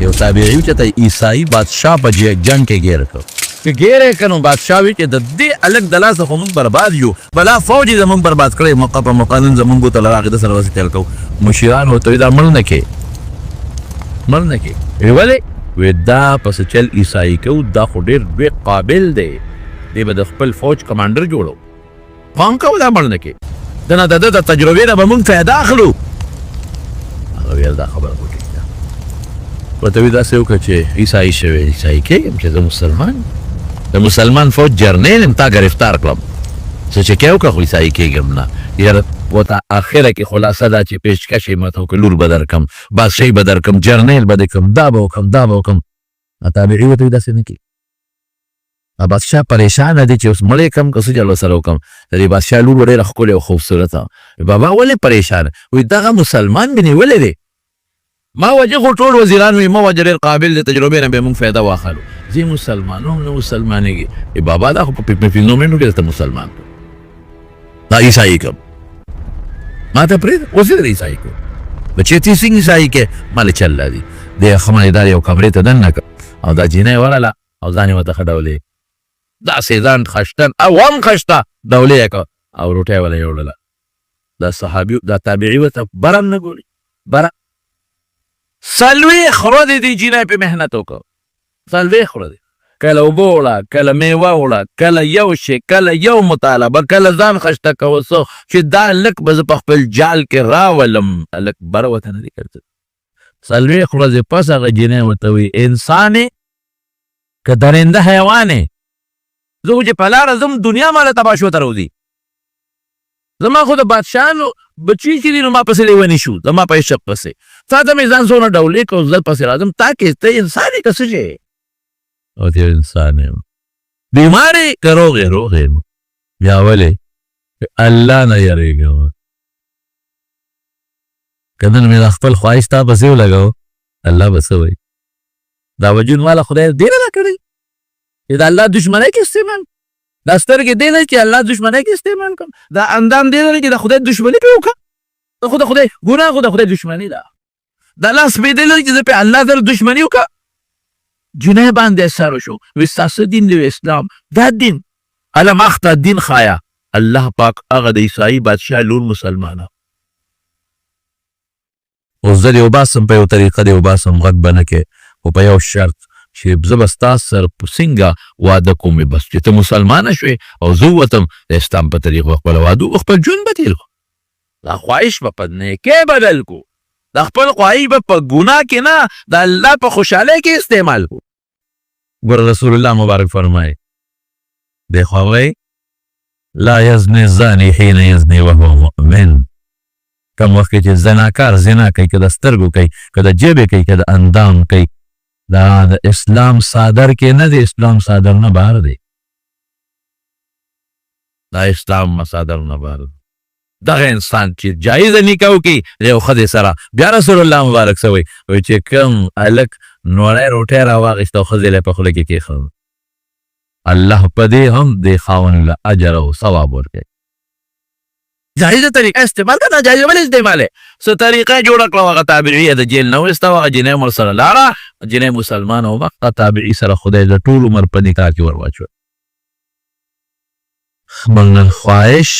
یو تابعی چې ته عیسائی بادشاه په جنګ کې ګیر کړ که ګیرې که نو بادشاه وي چې د دې هلک د لاسه خو موږ برباد یو بلا فوج یې زموږ برباد کړی موقع په موقع نن زموږ بوتل راغې د سره وسې تیل کوو مشران ورته وایي دا مړ نه کې ولې وی دا پس چل عیسائی کوو دا خو ډېر لوی قابل دی دی به د خپل فوج کمانډر جوړو پام کوو دا مړ نه کې د نه د ده د تجربې نه به موږ فایده اخلو هغه ویل دا خبره خو ټیک ده ورته وایي داسې وکړه چې عیسائی شوی عیسائی کېږم چې زه مسلمان د مسلمان فوج جرنیل یم تا گرفتار کړم څه چې کې وکړه خو عیسائی کېږم نه یاره ورته اخره کې خلاصه دا چې پیشکش یې ماته وکړه لور به درکړم بادشاهي به درکړم جرنیل به دې کړم دا به وکړم تابعي ورته وایي داسې نه کېږي بادشاه پریشانه دی چې اوس مړی کم که څه چل ورسره وکړم د دې بادشاه لور ډېره ښکلې او خوبصورته بابا ولې پریشانه وایي دغه مسلمان مې نیولی دی ما وجه خو ټول وزیران وي ما وجه ډېر قابل د تجربې نه به موږ فایده واخلو زه مسلمان هم نه مسلمانېږي بابا دا خو په 15 منټو کې درته مسلمان کړم دا عیسائی کړم ما ته پرېږده اوس یې در عیسائی کړو بچې تی څنګه عیسائی کې ما له چل دی د خمنېدار یو کمرې ته دننه کړ او دا جینۍ ورله او ځان یې ورته ښه ډولې داسې ځان خشتن او هم خشته ډولې یې کړه او روټۍ وله یې وړله دا صحابي دا تابعي ورته بره هم نه ګوري بره څلوېښت ورځې دې جینۍ پې محنت وکړ څلوېښت ورځې کله اوبه وړه کله میوه وړه کله یو شی کله یو مطالبه کله ځان خشته کوه څه چې دا هلک به زه په خپل جال کې راولم هلک بره ورته نه دي کړی څلوېښت ورځې پس هغه جینۍ ورته وایي انسان یې که درنده حیوان یې زه خو چې په لاره ځم دنیا ماله تباشو ته راوځي زما خو د بادشاهانو بچي چې دي نو ما پسې لیوني شو زما په عشق پسې تا ته مې ځان څونه ډولې کړو زه پسې راځم تا کې ته انسان یې که څه شی او ته انسان یم بیمار یې که روغ یم بیا ولې الله نه یېرېږم که نن مې دا خپل خواهش تا پسې ولګو الله به څه وایي دا وجود ماله خدای دې نه راکړی چې د الله دشمنۍ کې استعمال دا سترګې دې نه چې الله دشمنۍ کې استعمال کړم دا اندام دې نه چې د خدای دشمني پې وکړم خو د خدای ګناه خو د خدای دشمني ده دا لاس پې دې نه چې زه پې الله سره دشمني وکړم جنۍ باندې اثر وشو وایي ستاسو دین دی اسلام دا دین هله ما خته دین ښایه الله پاک هغه د عیسائی بادشاه لور مسلمانه اوس زه دې وباسم په یو طریقه دې وباسم غږ به نه کې خو په یو شرط چې زه به ستا سره په څنګه واده کوم بس چې ته مسلمانه شوې او زه ووتم د اسلام په طریقه خپله واده خپل ژوند به تېر کړو دا خواهش به په نیکۍ بدل کړو دا خپل خواهش به په ګناه کې نه د الله په خوشحالۍ کې استعمال کړو ګوره رسول الله مبارک فرمایي دی خو وایي لا یزني الزاني حین یزني وهو مؤمن کم وخت کې چې زناکار زنا کوي که د سترګو کوي که د ژبې کوي که د اندام کوي دا د اسلام صادر کې نه دی اسلام صادر نه بهر دی دا اسلام صادر نه بهر دی دغه انسان چې جایزه نکاح وکړي د یو ښځې سره بیا رسول الله مبارک څه وایي چې کوم هلک نوړی روټۍ راواخېسته او ښځې له یې په خوله کې کېښود الله په دې هم د خاوند له اجر او ثواب ورکوي جایزه طریقه استعمال که ناجایزه ولې استعمالې څه طریقه جوړه کړه هغه تابعي د جیل نه وایسته هغه جینۍ هم ورسره لاړه جینۍ مسلمانه وه هغه تابعي سره خدای د ټول عمر په نکاح کې ور واچوه موږ نن خواهش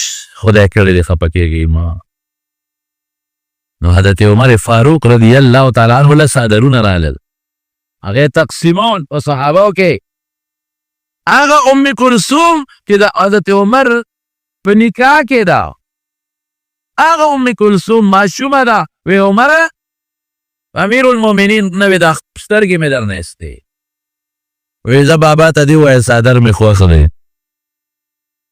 خدای کړی دی خفه کېږي ما نو حضرت عمر فاروق رضی الله تعالی عنه له څادرونه رالل هغې تقسیمون په صحابو کې هغه ام کلثوم چې د حضرت عمر په نکاح کې ده هغه ام کلثوم ماشومه ده وی عمره امیر المؤمنین نه وي دا سترګې مې درنه ایستې وی زه بابا ته دې وویل څادر مې خوښ دی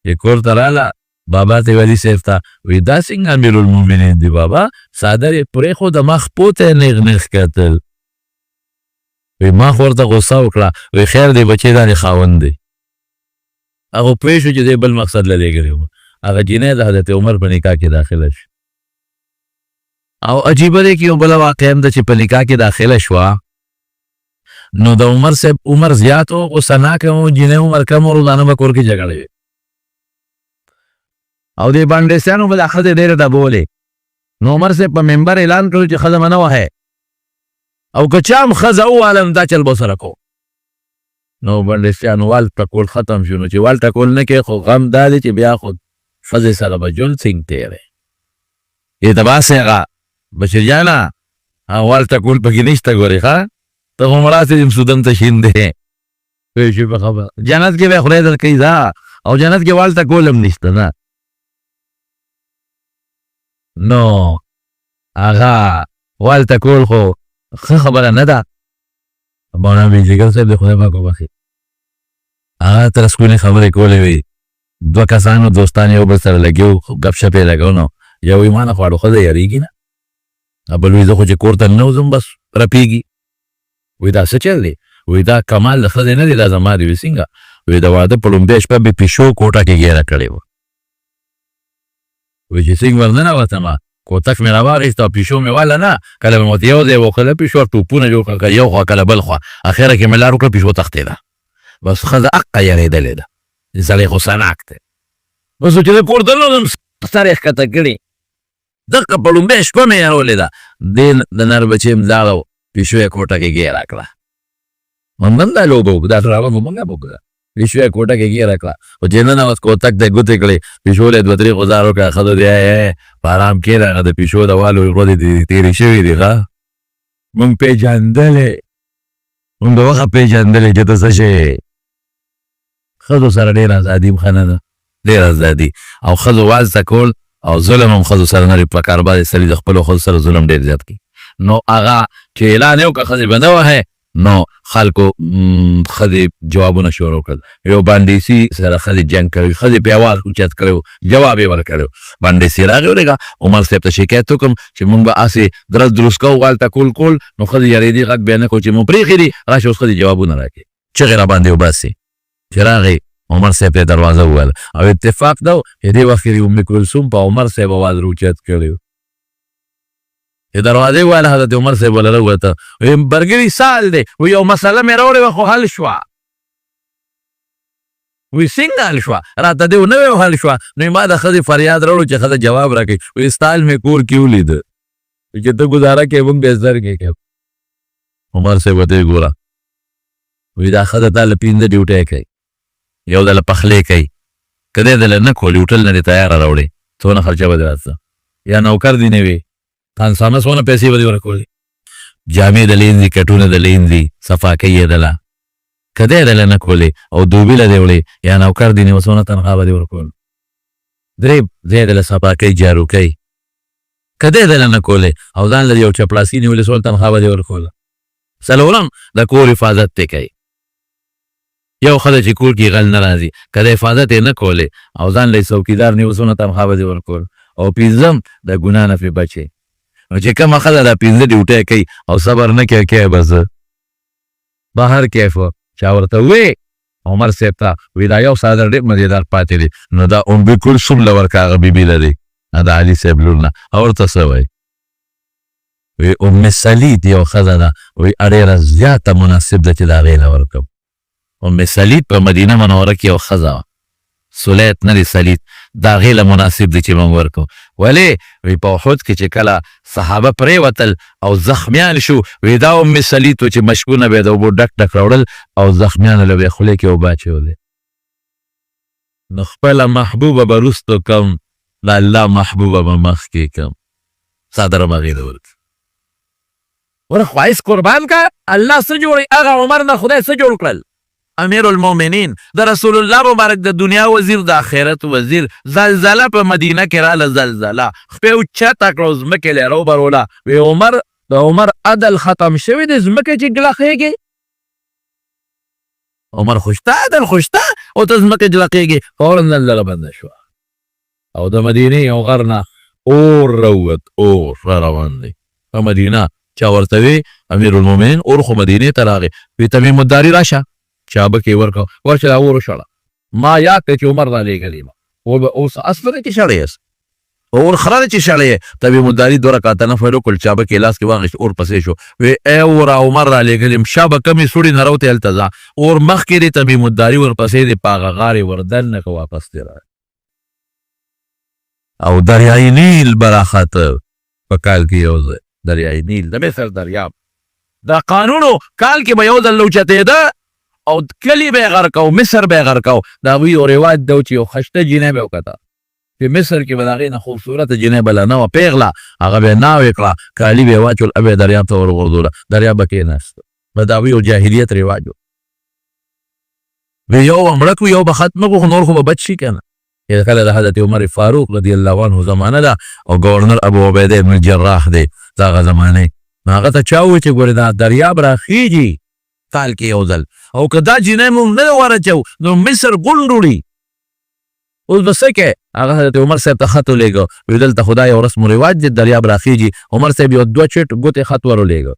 چې کور ته راله بابا ته ولي صاحب ته وی دا څنګه امیر المؤمنین دی بابا څادر یې پرېښود مخ پوته نیغ نیغ کتل وی ما خو ورته غوسه وکړه وی خیر دی بچې دا دې خاوند دی هغه پوه شو چې دی بل مقصد له لېږلی و هغه جینۍ د حضرت عمر په نکاح کې داخله شو او عجیبه دی چې یو بله واقعه هم ده چې په نکاح کې داخله شوه نو د عمر صاحب عمر زیات و غصه ناکه و جینۍ عمر کم و روزانه به کور کې جګړې وي او دې بانډیسیانو به دا ښځې ډېرې دبولې نو عمر صاحب په منبر اعلان کړو چې ښځه مه نه وهئ او که چا هم ښځه ووالم دا چل به سره کوو. نو بندیسیانو وال ټکول ختم شو. نو چې وال ټکول نه کوې خو غم دا دی چې بیا خو ښځې سره به ژوند څنګه تېری اعتباسې هغه بشیر جانه وال ټکول پکې نشته ګورې ښه ته خو مراسې سودن ته شین دی پوه شوې په خبره جنت کې به خدای درکوي دا او جنت کې وال ټکول هم نشته نه. نو هغه وال ټکول خو ښه خبره نه ده. مولانا بیجګر صاحب د خدای پاک وبخښي هغه تر سکونې خبرې کولې وي. 2 کسانو دوستان یو بل سره لګیو ګپ شپ یې لګو نو یو وایي ما نه خواړو ښځه یارېږي نه بل وایي زه خو چې کور ته نه وځم بس رپېږي. وایي دا څه چل دی؟ وایي دا کمال د ښځې نه دی دا زما دی. وایي څنګه؟ وایي د واده په لومبۍ شپه مې پیشو کوټه کې ګیره کړې وه. وایي چې څنګه ورننه وتمه کوتک مې راواخېست او پیشو مې واله نه کله مې ورته یو ځای وکړله پیشو ټوپونه جوړ کړل یو خوا کله بل خوا اخره کې مې لار وکړه پیشو تښتېده. بس ښځه حقه یارېدلې ده سړی خو سناک دی. بس چې زه کور ته ننوځم سر یې ښکته کړي دقه په لومبۍ شپه مې یارولې ده د نر بچې م لاړه پیشو یې کوټه کې ګیره کړه. موږ هم دا لوبه وکړو دا ډرامه مو موږ هم وکړه. پیشو یې کوټه کې ګیره کړه خو چې ننوت کوتک ته یې ګوتې کړې پیشو له 2-3 غوزار وکړه ښځه دی په ارام کښېنه هغه د پیشو د والو ورځې دې تېرې شوې دي ښه موږ پېژندلې موږ د وخت پېژندلې چې ته څه شی ښځو سره ډېره ازادي ښه نه ده ډېره ازادي او ښځو وال ټکول او ظلم هم ښځو سره نه په کار باندې سړي د خپلو ښځو سره ظلم ډېر زیات کوي. نو هغه چې اعلان یې وکړه ښځې به نه وهې نو خلکو ښځې جوابونه شروع کړل. یو باندیسي سره ښځې جنګ کوي ښځې په اواز اوچت کړی و جواب یې ورکړی و. باندیسي راغی ورېږه عمر صاحب ته شکایت وکړم چې موږ به هسې درز دروس کوو وال ټکول کول نو ښځې یارېدي غږ بیا نه کوو چې مو پرېښي دي راشه اوس ښځې جوابونه راکړي چغې را باندې وباسي. چې راغی عمر صاحب ته دروازه وویل او اتفاق ده چې دې وخت کې ام کلثوم په عمر صاحب اواز راوچت کړی و. چې دروازې وویل حضرت عمر صاحب وله راووته وایي برګري سال دی وایي یو مسله مې راوړې وه خو حل شوه. وایي څنګه حل شوه راته دې ونه ویل حل شوه نو ما د ښځې فریاد راوړو چې ښځه جواب راکړي. وایي ستا مې کور کې ولیده چې ته ګزاره کوې موږ بې زر کې کوو. عمر صاحب ورته وایي ګوره وایي دا ښځه تا له 5 ډیوټۍ کوي یو دله پخلی کوي که دی دله نه کولي هوټل نه دې تیاره راوړې څونه خرچه به دې راځه یا نوکر دې نه وي خانسانه څونه پیسې به دې ورکولې جامې دله اینځي کټونه دله اینځي صفاکۍ یې دله که دی دله نه کولې او دوبي له دې وړې یا نوکر دې نه څونه تنخوا به دې ورکول. 3 دی دله صفاکۍ جارو کوي که دی دله نه کولې او ځان له یو چپړاسي نیولې څونه تنخوا به دې ورکوله. 4 د کور حفاظت ته کوي یو ښځه چې کور کې غل نه راځي که د حفاظت یې نه کولې او ځان له څوکیدار نیو څونه تنخوا به دې ورکول. او 5 د ګناه نه پرې بچې نو چې کومه ښځه دا 5 ډیوټۍ کوي او صبر نه کوي کوي به زه بهر کیف و چا ورته ووایي عمر صاحب ته وایي دا یو څادر ډېر مزېدار پاتې دی نو دا ام کلثوم له ورکه هغه بیبي لري د علي صاحب لور نه او ورته څه وایي وایي ام سلید یو ښځه ده وایي ډېره زیاته مناسب ده چې د هغې له ورکم. ام سلید په مدینه منوره کې یو ښځه وه سلیت نه دی سلید د هغې له مناسب دی چې موږ ورکو. ولې وایي په احد کې چې کله صحابه پرېوتل او زخمیان شو وایي دا ام سلید و چې مشکونه به یې د اوبو ډک ډک راوړل او زخمیانو له به یې خولې کې اوبه اچولې. نو خپله محبوبه به وروستو کم د الله محبوبه به مخکې کم څادر به هغې ته ورکړي. ور خواهش قربان کا الله څه جوړوي هغه عمر نه خدای څه جوړ کړل امیر المؤمنین د رسول الله مبارک د دنیا وزیر د آخرت وزیر زلزله په مدینه کې راله زلزله خپې اوچته کړه ځمکې له روبروله وی عمر د عمر عدل ختم شوی دی ځمکې چې ګلخېږي عمر خوشته عدل خوشته او ته ځمکې جلقېږي فورا زلزله بنده شوه او د مدینې یو غر نه اور راووت اور را روان دی په مدینه چا ورته وی امیر المؤمنین اور خو مدینې ته راغی وی تمیم الداري راشه چابه کې ورکړه ورشه دا اور وشړه ما یاد کړه چې عمر رالیږلی ما اوس اصفره کې شړی یاست اور خره چې شړی تمیم الداري 2 رکعاته نفل وکړ چابه کې لاس کې واغېست اور پسې شو وی ای اور عمر رالیږلی شا به کمې سوړي نه راوتې هلته ځه اور مخکې دی تمیم الداري ورپسې دی په هغه غاړې وردننه که واپس دی راغی او دریای نیل به راخته په کال کې یو ځای دریای نیل د مصر دریاب دا قانونو کال کې به یو ځل اوچتېده او کلي به یې غرق او مصر به یې غرق او د هغوی یو رواج ده چې یو خشته جینۍ به یې وکته په مصر کې به د هغې نه خوبصورته جینۍ بله نه وه پیغله هغه به یې ناوې کړه کالي به یې واچول او به یې دریاب ته ورغورځوله دریاب به کېناسته به د هغوی یو جاهلیت رواج و یو به مړه کړو یو به ختمه کړو خو نور خو به بچ شي که نه کله د حضرت عمر فاروق رضی الله عنه زمانه ده او ګورنر ابو عبیده ابن الجراح دی د هغه زمانې نو هغه ته چا وویل چې ګورې دا دریاب راخیږي کال کې یو ځل او که دا جینۍ مونږ نه ورچو نو مصر غونډ وړي اوس به څه کوې هغه حضرت عمر صاحب ته خط ولېږه ویل دلته خو یو رسم و رواج دی دریاب راخیږي عمر صاحب یو 2 چټ ګوتې خط ور ولېږه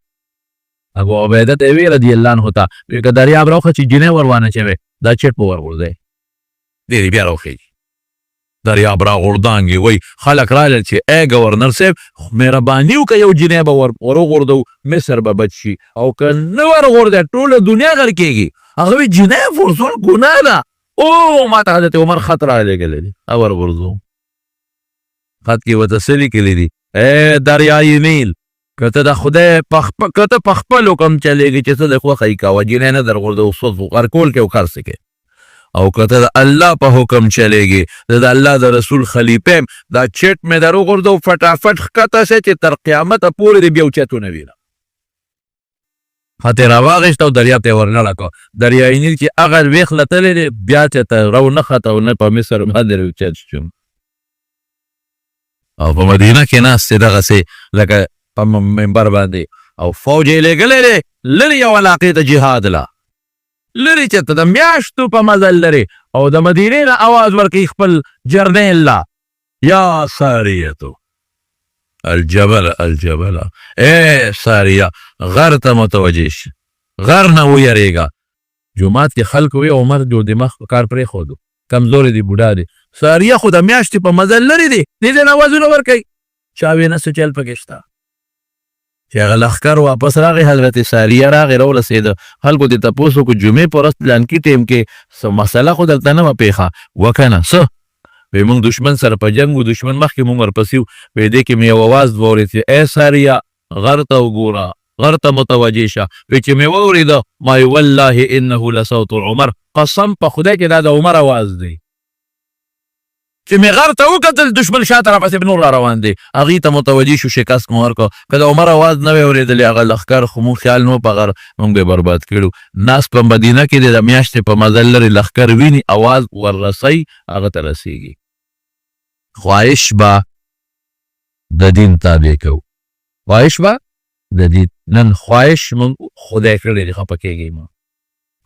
ابو عبیده ته یې ویل رضی الله عنه ته ویل که دریاب راوخه چې جینۍ ور وانه چوې دا چټ به ور غورځوې دی بیا راوخیږي دریاب را غردانګي وای خلک رالل چې ای گورنر صاحب مهرباني وکړه یو جینۍ به ور وغورځو مصر به بچ شي او که نه ور غورځې ټوله دنیا غرقېږي هغه وایي جینۍ غورځول ګناه ده او ما ته حضرت عمر خط رالیږلی دی او ور غورځوم خط کې ورته څه لیکلي دي ای دریای نیل که ته د خدای که ته په خپل حکم چلېږي چې څه د خوښه یې کوه جینۍ نه در غورځو څه غرقول کې او هر څه کې او که ته د الله په حکم چلېږي د الله د رسول خلیفه دا چټ مې در وغورځو فټافټ ښکته سه چې تر قیامته پورې دې بیا اوچتونه وینه خط یې راواخېسته او دریاب ته یې ورنړه کړه دریای نیل چې هغه ویښ لتلی دی بیا چې ته رو نه خته او نه په مصر باندې اوچت شوم او په مدینه کې ناست دی دغسې لکه په منبر باندې او فوج یې لېږلی دی لرې یو علاقې ته جهاد له لري چې ته د میاشتو په مزل لري او د مدینې نه اواز ورکوي خپل جرنیل لا یا ساریتو الجبل الجبل ای ساریه غر ته متوجه شي غر نه ویریږه جومات کې خلک وی عمر جو دماغ کار پرېښودو کمزوري دی بوډا دی ساریه خو د میاشتې په مزل لري دی دې ته نه اوازونه ورکوي چا وی نه څه چل پکې شته چې هغه لښکر واپس راغی حضرت ساریه راغی راورسېده خلکو دې تپوس وکړو جمعې په ورځ پلانکي ټیم کې څه مسله خو دلته نه وه پېښه وکه نه څه وایي موږ دشمن سره په جنګ و دشمن مخکې موږ ورپسې وو وایي دې کې مې یو اواز واورېد چې ای ساریه غر ته وګوره غر ته متوجه شه وایي چې مې واورېده ما والله انه لصوت عمر قسم په خدای چې دا د عمر اواز دی چې مې غر ته وکتل دشمن شاته راپسې نور را روان دی هغې ته متوجه شو شکست مو ورکړه که د عمر اواز نه وی اورېدلی هغه لښکر خو مونږ خیال نه و په غر مونږ به یې برباد کړو ناست په مدینه کې دی د میاشتې په مزل لرې لښکر ویني اواز وررسوي هغه ته رسېږي خواهش به د دین تابع کوو خواهش به د دین نن خواهش مونږ خدای کړی دی خفه کېږئ مه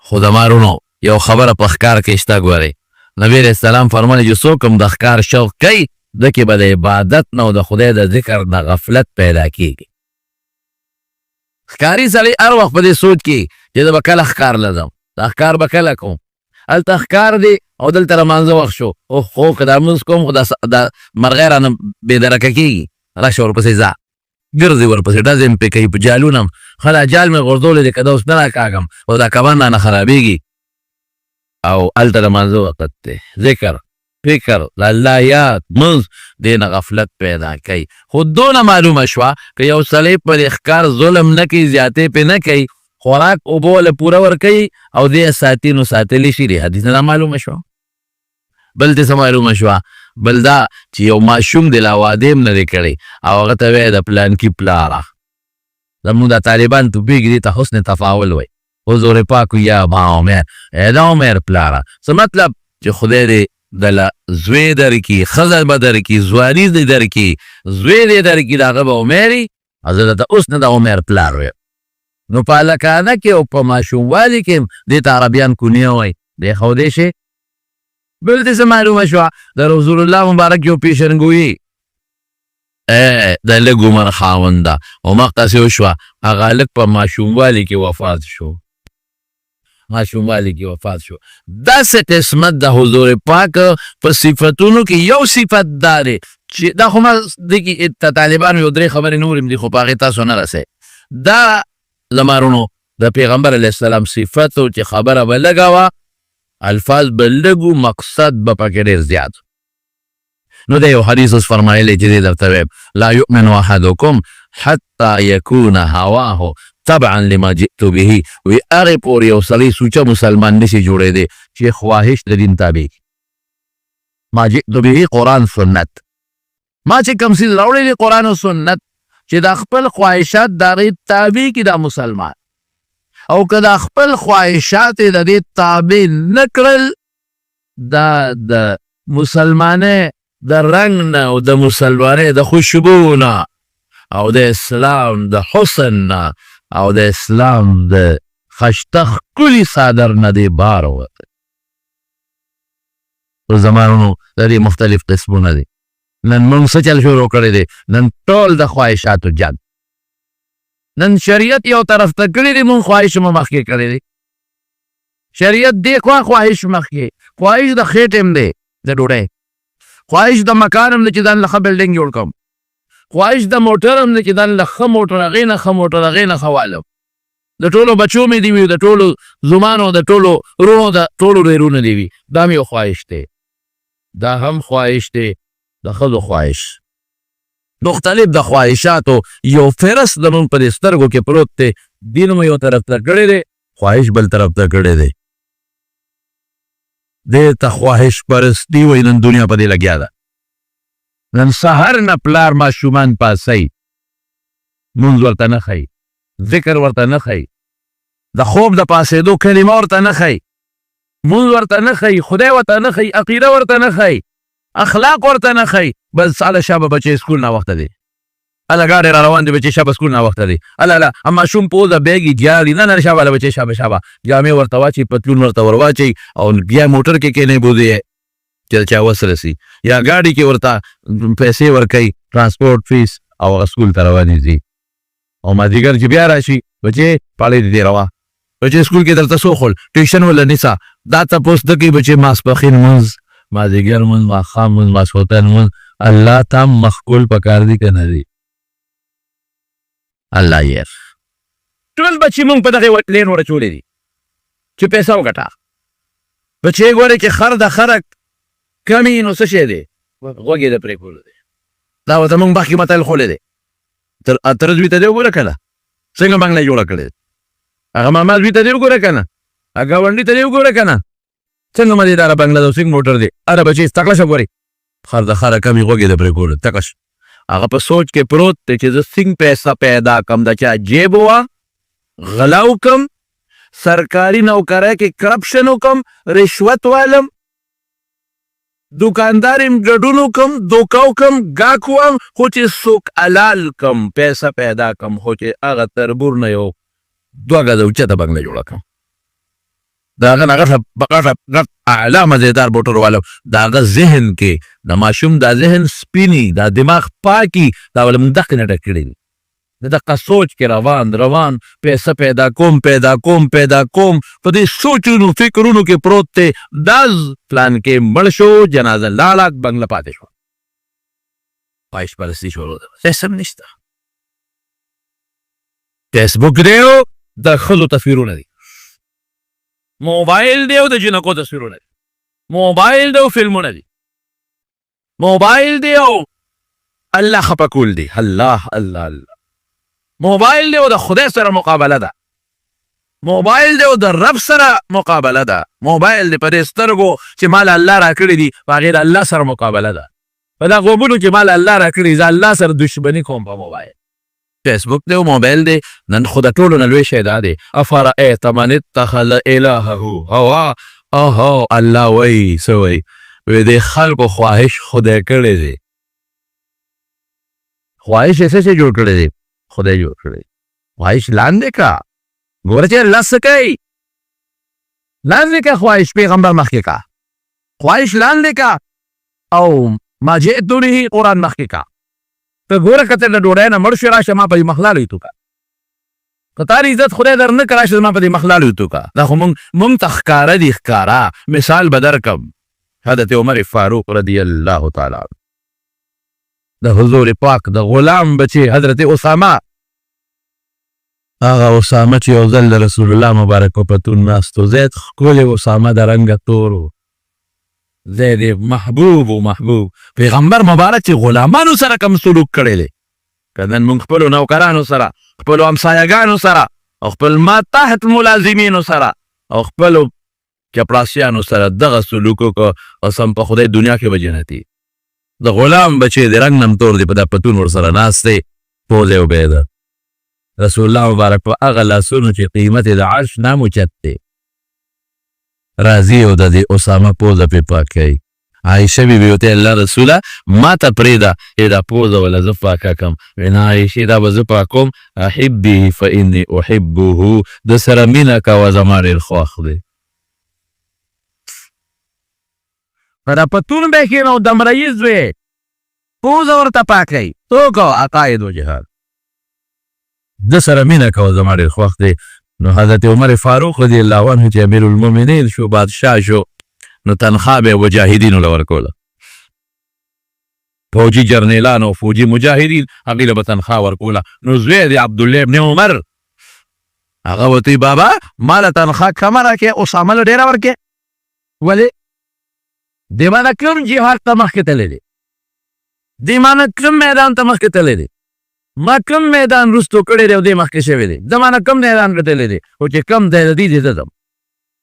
خو د مارونو یو خبره په ښکار کې شته ګورئ نبی علیہ السلام فرمایي چې څوک هم د ښکار شوق کوي ده کې به د عبادت نه او د خدای د ذکر نه غفلت پیدا کېږي ښکاري سړی هر وخت په دې سوچ کې چې زه به کله ښکار له ځم دا ښکار به کله کوم هلته ښکار دی او دلته رمانځه وخت شو خو که دا لمونځ کوم خو دا مرغۍ رانه بېدرکه کېږي راشه ورپسې ځه ګرځي ورپسې ډزې مې پرې کوي په جالونه هم ښه دا جال مې غورځولی دی که دا اوس نه راکاږم او دا کبان رانه خرابېږي او هلته د مانځه وخت دی ذکر فکر د الله یاد منځ دې نه غفلت پیدا کوي خو دونه معلومه شوه که یو سړی په دې ښکار ظلم نه کوي زیاتې پې نه کوي خوراک اوبه له پوره ورکوي او دې ساتي نو ساتلی شي دې حدیث نه معلومه شوه بل دې څه معلومه شوه بل دا چې یو ماشوم دی لا واده هم نه دی کړی او هغه ته وایي د پلانکي پلاره زموږ دا طالبان توپېږي دې ته حسن تفاول وایي حضور پاک یا ما عمر ای دا عمر پلاره څه مطلب چې خدای دې دله زوی درکړي ښځه به درکړي ځواني دې درکړي زوی دې درکړي د هغه به عمر زه درته اوس نه د عمر پلار ویم نو په هلکانه کې او په ماشوموالي کې دې ته عربیان کونیه وایي دې ښودی شي بل دې څه معلومه شوه د رسول الله مبارک یو پیشنګویي د لږ عمر خاوند ده او مخکې وشوه هغه هلک په ماشوموالي کې وفات شو ماشوموالي کې وفات شو داسې قسمت د حضور پاک په صفتونو کې یو صفت دا دی چې دا خو ما دې کې طالبانو یو درې خبرې نور هم دي خو په هغې تاسو نه رسئ دا زمارونو د پیغمبر علیه السلام صفت و چې خبره به لږه وه الفاظ به لږو مقصد به پکې ډېر زیات نو د یو حدیث اوس فرمایلی چې دې درته ویم لا یؤمن احدکم حتی یکون هواه طبعا لما جئت به وی هغه پورې یو سړی سوچه مسلمان نشي جوړېدی چې خواهش د دین تابع ما جئت به قرآن سنت ما چې کوم څیز راوړی دی قرآن او سنت چې د خپل خواهشات د هغې تابع کړي دا مسلمان او که د خپل خواهشات یې د دې تابع نه کړل دا د مسلمانۍ د رنګ نه او د مسلمانۍ د خوشبو نه او د اسلام د حسن نه او د اسلام د خشته ښکلي صادر نه دی بار ووتی په زمانونو د دې مختلف قسمونه دي نن موږ څه چل شروع کړی دی نن ټول د خواهشاتو جنګ نن شریعت یو طرف ته کړی دی موږ خواهش مو مخکې کړی دی شریعت دې خوا خواهش مخکې خواهش د خېټ هم دی د ډوډۍ خواهش د مکان هم دی چې ځان له ښه بلډینګ جوړ کړم خواهش د موټر هم دی چې ځان له ښه موټر هغې نه ښه موټر هغې نه ښه والم د ټولو بچو مې دي وي د ټولو زمانو د ټولو رونو د ټولو ډېرونه دي وي دا مې یو خواهش دی دا هم خواهش دی د ښځو خواهش مختلف د خواهشاتو یو فهرست زموږ په دې سترګو کې پروت دی دین مو یو طرف ته کړی دی خواهش بل طرف ته کړی دی دې ته خواهش پرستي وایي نن دنیا په دې لګیا ده نن سهار نه پلار ماشومان پاسوي مونځ ورته نه ښایي ذکر ورته نه ښایي د خوب د پاسېدو کلمه ورته نه ښایي مونځ ورته نه ښایي خدای ورته نه ښایي عقیده ورته نه ښایي اخلاق ورته نه ښایي بس هله شابه بچې سکول ناوخته دی هله ګاډی را روان دی بچې شابه سکول ناوخته دی هله ماشوم پوزه بیګي ګیاړي نه نه شابه هله بچې شابه جامې ورته واچوي پتلون ورته ور واچوي او بیا موټر کې کینې بوځي چې چا وس رسي یا ګاډي کې ورته پیسې ورکوي ترانسپورټ فیس او هغه سکول ته روانې ځي او مازدیګر چې بیا راشي بچې پاړې دې روا بچې سکول کې درته سوخول ټیوشن ولا نیسا دا تپوس د کوي بچې ماسپخین منځ مازدیګر منځ ماښام منځ ماسخوتن منځ الله ته مخکول پکار دي که نه دي الله یې ټول بچې مونږ په دغې لین ورچولې دي چې پیسه وګټه بچې ګورې چې خر د خرک کمي نو څه شی دی غوږ یې د پرېښودو دی دا ورته مونږ مخکې متل خولی دی تر زوی ته دې وګوره که نه څنګه بنګله یې جوړه کړې هغه ماما زوی ته دې وګوره که نه هغه ګاونډي ته دې وګوره که نه څنګه مزېداره بنګله ده څنګه موټر دی اره بچې تکړه شه ګورې خر د خره کمې غوږ یې د پرېښودو تکړه شه هغه په سوچ کې پروت دی چې زه څنګه پیسه پیدا کړم د چا جیب وه غلا وکړم سرکاري نوکرۍ کې کرپشن وکړم رشوت والم دوکاندار یم ګډون وکړم دوکه وکړم ګاک وم خو چې څوک حلال کړم پیسه پیدا کړم خو چې هغه تربور نه یو 2 ګزه اوچته بنګله جوړه کړم د هغه نه غټ اعلی مزېدار موټر والم د هغه ذهن کې د ماشوم دا ذهن سپیني دا دماغ پاکي دا ول موږ دقې نه ډک کړي دي د دقه سوچ کې روان پیسه پیدا کوم په دې سوچونو فکرونو کې پروت دی داز پلان کې مړ شو جنازه لاړه بنګله پاتې شو خواهش پرستي شروع ده سیستم نشته فیسبوک دی د ښځو تصویرونه دي موبایل دی او د جنکو تصویرونه دي موبایل دی او فلمونه دي موبایل دی او الله خفه کول دي الله موبایل دی او د خدای سره مقابله ده موبایل دی او د رب سره مقابله ده موبایل دی په دې سترګو چې مال الله را کړي دي په هغې د الله سره مقابله ده په دا غوږونو چې مال الله را کړي زه الله سره دشمني کوم په موبایل فیسبوک دی او موبایل دی نن خو د ټولو نه لوی شی دا دی افرأیت من اتخذ الهه هوا الله وایي څه وایي وایي د خلکو خواهش خدای کړی دی خواهش یې څه شی جوړ کړی دی خدای جوړ کړی خواهش لاندې کا ګوره چې الله څه کوي لاندې کا خواهش پیغمبر مخکې کا خواهش لاندې کا او ما جئت به قرآن مخکې کا ته ګوره که ته د ډوډۍ نه مړ شوې راشه ما په دې مخ لالوی تو کا که تا عزت خدای در نه که راشه زما په دې مخ لالوی تو کا دا خو مونږ ته ښکاره دي ښکاره مثال به درکړم حضرت عمر فاروق رضی الله تعالی عنه د حضور پاک د غلام بچی حضرت اسامه هغه اسامه چې یو ځل د رسول الله مبارک په پتون ناستو زید ښکلی اسامه د رنګه تور و زید محبوب پیغمبر مبارک چې غلامانو سره کوم سلوک کړی دی که نن موږ خپلو نوکرانو سره خپلو همسایهګانو سره او خپل ما تحت ملازمینو سره او خپلو چپړاسیانو سره دغه سلوک وکړه قسم په خدای دنیا کې به جنتي د غلام بچی د رنګ نم تور دی په دا پتون ورسره ناست دی پوز یې وبهده رسول الله مبارک په هغه لاسونو چې قیمت د عرش نام اوچت دی راځي او د دې اسامه پوزه پې پاک کوي عایشه بیبي ورته الله رسوله ما ته پرېږده چې دا پوزه وله زه پاکه کړم وینا عایشې دا به زه پاکوم احبه فاني احبه د سره مینه کوه زما ډېر خوښ دی په دا پتون به کښېنو دم رئیس وې پوزه ورته پاکوي څوک عقاید و جهاد د سره مینه کوه زما ډېر خوښ دی نو حضرت عمر فاروق رضی الله عنه چې امیر المؤمنین شو بادشاه شو نو تنخواه به مجاهدینو له ورکوله فوجي جرنیلان او فوجي مجاهدین هغوی له به تنخواه ورکوله نو زوی دی عبدالله ابن عمر هغه ورته بابا ما له تنخواه کمه راکړې اسامه له ډېره ورکړې ولې دې مانه کوم جهاد ته مخکې تللی دی دې مانه کوم میدان ته مخکې تللی دی ما کوم میدان رستو کړی دی او دې مخکې شوی دی د مانه کوم میدان کتلی دی خو چې کم دی د دې دې ته ځم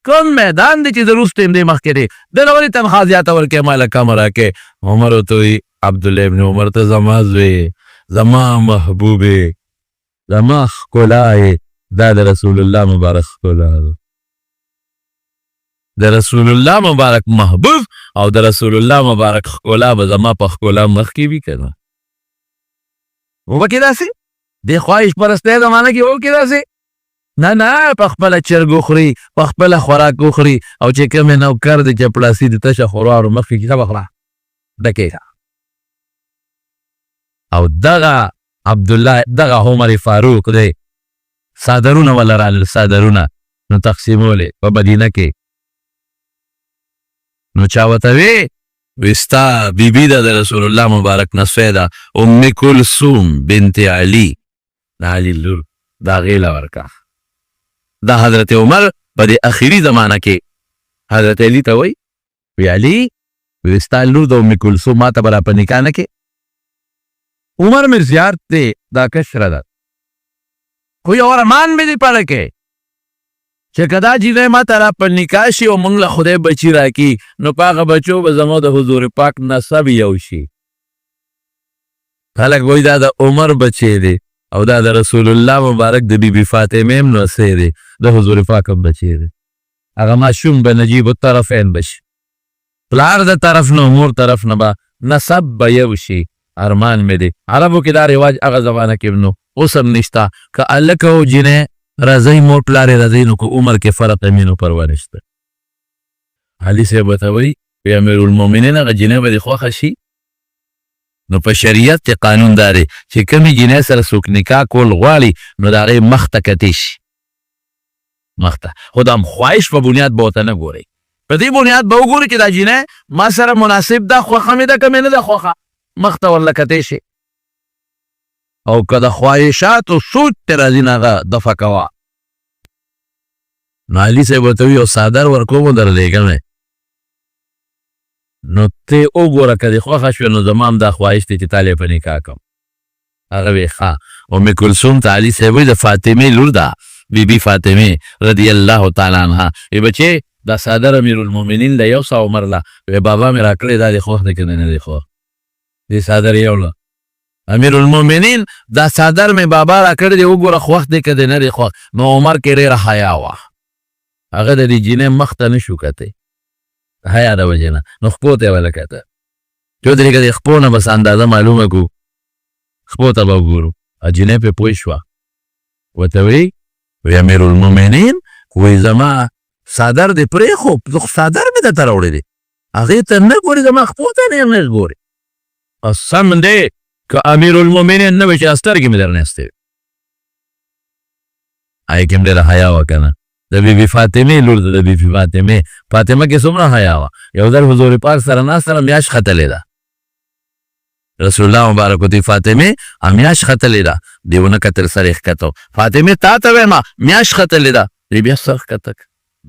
کوم میدان دی چې زه رستو یم دې مخکې دی د نه ولې تنخواه زیاته ورکړې ما له کمه راکړې عمر ورته وایي عبدالله ابن عمر ته زما زوی زما محبوبې زما ښکلا یې دا د رسول الله مبارک ښکلا ده د رسول الله مبارک محبوب او د رسول الله مبارک ښکلا به زما په ښکلا مخکې وي که نه وبکې داسې دې خواهش پرستی زمانه کې وکړې داسې نه نه په خپله چرګ وخوري په خپله خوراک وخوري او چې کوم یې نوکر دی چپړاسي د تشه خوراړو مخکې کتاب خوره ډکې او دغه عبدالله دغه عمر فاروق دی څادرونه وله رالل څادرونه نو تقسیمولې په مدینه کې نو چا ورته وی ستا بیبي ده د رسول الله مبارک نه سوی ده ام کلثوم بنت علي د علي لور د هغې له ورکه دا حضرت عمر په دې اخري زمانه کې حضرت علي ته وایي وی علي وی ستا لور د ام کلثوم ما ته به را په نکاح نه کې عمر مې زیات دی دا کشره ده خو یو ارمان مې دې پاره کې چې که دا جینۍ ما ته را په نکاح شي او موږ له خدای بچي راکړي نو په هغه بچو به زما د حضور پاک نسب یو شي خلک وایي دا د عمر بچی دی او دا د رسول الله مبارک د بیبي فاطمې هم نوسی دی د حضور پاک هم بچی دی هغه ماشوم به نجیب الطرفین بشي پلار د طرف نه مور طرف نه به نسب به یو شي ارمان مې دی عربو کې دا رواج هغه زمانه کې نو اوس هم نشته که هلک او جینۍ راځئ مور پلار یې راځئ نو که عمر کې فرق یې نو پروا نشته علي صاحب ورته وایي وی امیر المؤمنین هغه جینۍ به دې خوښه شي نو په شریعت کې قانون دا دی چې کومې جینۍ سره څوک نکاح کول غواړي نو د هغې مخ ته کتې شي مخ ته خو د خواهش په بنیاد به ورته نه ګورئ په دې بنیاد به وګورئ چې دا جینۍ ما سره مناسب ده خوښه مې ده که مې نه ده خوښه مخ ته ورله کتې شي او که د خواهشاتو سوچ ته راځي نه هغه دفع کوه نو علي صاحب ورته وایي یو څادر ورکوم و درلېږم نو ته وګوره که دې خوښه شوې نو زما هم دا خواهش دی چې تا له یې په نکاح کړم هغه وی ښه ام کلثوم ته علي صاحب وایي د فاطمې لور ده بیبي فاطمې رضی الله تعالی عنها وی بچې دا څادر امیر المؤمنین له 100 عمر له وی بابا مې راکړی دا دې خوښ دی که نه دی خوښ دې څادر یو له امیر المؤمنین دا څادر مې بابا راکړی دی وګوره خوښ دی که دی نه دی خوښ نو عمر کې ډېره حیا وه هغه د دې جینۍ مخ ته نه شو کتی حیا د وجې نه نو خپو ته یې وله کته چې ودرې که د خپو نه بس اندازه معلومه کړو خپو ته به وګورو جینۍ پې پوه شوه ورته وی امیر المؤمنین وی زما څادر دې پرېښو څادر مې درته راوړی دی هغې ته نه ګورې زما خپو ته نه ګورې قسم دی که امیر المؤمنین نه وی چې سترګې مې درنه ایستې وي هغې کې هم ډېره حیا وه که نه د بیبي فاطمې لور ده د بیبي فاطمه کې څومره حیا وه یو ځل حضور پاک سره ناسته ده میاشت ختلې ده رسول الله مبارک ورته فاطمې میاشت ختلې ده دې ونه کتل سر یې ښکته فاطمې تا ته وایم میاشت ختلې ده دې بیا سر ښکته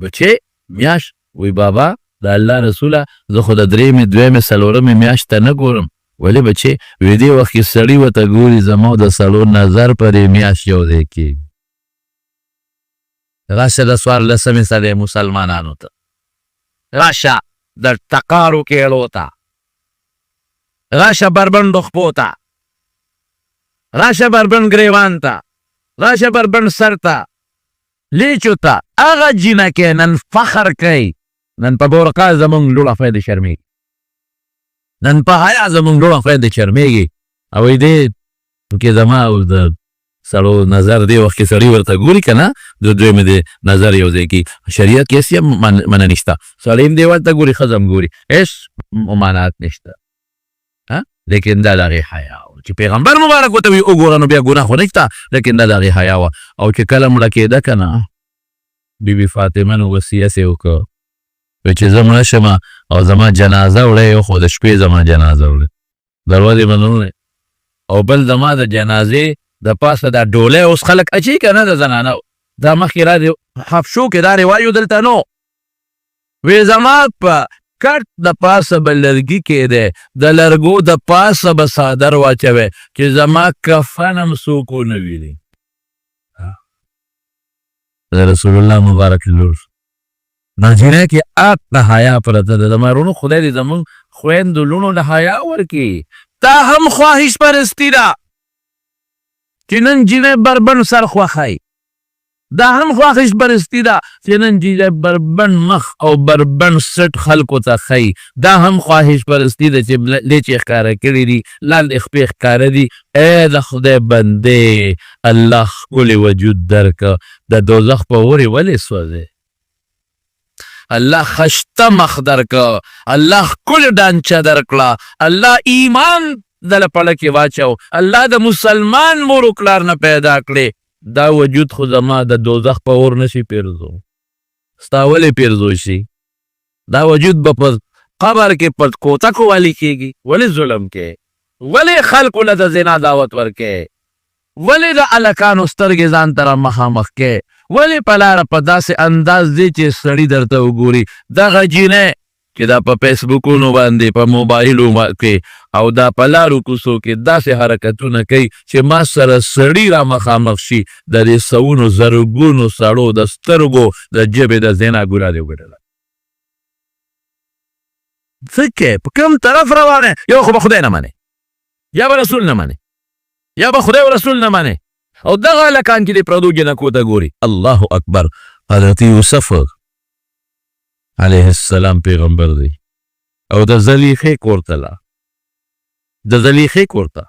بچې میاشت وی بابا د الله رسوله زه خو د درېیمې دویمې څلورمې میاشت ته نه ګورم ولې بچې وی دې وخت کې سړي ورته ګوري زما د سړو نظر پرې میاشت یو ځای کېږي راشه د څوارلسمې سره مسلمانانو ته، راشه د ټقارو کېړو ته، راشه بربنډو خپو ته، راشه بربنډ ګریوان ته، راشه بربنډ سر ته، لیچو ته. هغه جینکې نن فخر کوي، نن په بورقا زمونږ لوړه خویندې شرمېږي، نن په حیا زمونږ لوړه خویندې شرمېږي. او وایي دی کې زما او د سړو نظر دی وخت کې سړي ورته ګوري که نه، د دوی مې د نظر یو ځای کې شریعت کې هېڅ منع نشته، سړی هم دی ورته ګوري، ښځه هم ګوري، هېڅ ممانعت نشته. لیکن دا د هغې حیا وه چې پیغمبر مبارک ورته وي وګوره نو بیا ګناه خو نشته، لیکن دا د هغې حیا وه. او چې کله مړه کېده که نه، بیبي فاطمه نو وصیت یې وکړ، وایي چې زه مړه شمه او زما جنازه وړی، خو د شپې زما جنازه وړی، دروازې به نه وړی. او بل زما د جنازې د پاسه دا ډولۍ اوس خلک اچوي که نه د زنانه، دا مخکې را د حبشو کې دا رواج دلته نو، وی زما په کټ د پاسه به لرګي کېدی، د لرګو د پاسه به څادر واچوی چې زما کفن هم څوک ونه ویني. د رسول الله مبارک لور ناجینه کې آت د حیا پرته ده. زما وروڼو خدای دې زمونږ خویندو لوڼو له حیا ورکړي. دا هم خواهش پرستي ده چې نن جینۍ بربنډ سر خوښوي، دا هم خواهش پرستي ده چې نن جینۍ بربنډ مخ او بربنډ سټ خلکو ته ښیي، دا هم خواهش پرستي ده چې لیچې ښکاره کړي دي، لاندې خپې ښکاره دي. ای د خدای بندې، الله ښکلی وجود درکه، د دوزخ په اورې ولې سوځې؟ الله خشته مخ درکه، الله ښکلې ډانچه درکړه، الله ایمان دله پړه کې واچو، الله د مسلمان مور و پلار نه پیدا کړې. دا وجود خو زما د دوزخ په اور نشي پیرزو، ستا ولې پیرزو شي؟ دا وجود به په قبر کې په کوتکو والی کېږي. ولې ظلم کې؟ ولې خلکو له د زنا دعوت ورکې؟ ولې د هلکانو سترګې ځان ته را مخامخ کې؟ ولې په لاره په داسې انداز دی چې سړي درته وګوري؟ دغه جینۍ چې دا په فیسبوکونو باندې په موبایلو کې او دا په لارو کوڅو کې داسې حرکتونه کوي چې ما سره سړي را مخامخ شي، د دې سوونو زرګونو سړو د سترګو د ژبې د زنا ګناه دې وګټله. څه کې په کوم طرف روان یې؟ یو خو به خدای نه منې، یا به رسول نه منې، یا به خدای او رسول نه منې، او دغه هلکان چې د پردو جنکو ته ګوري. الله اکبر. حضرت یوسف علیه السلام پیغمبر دی او د زلیخې کور ته لاړ، د زلیخې کور ته،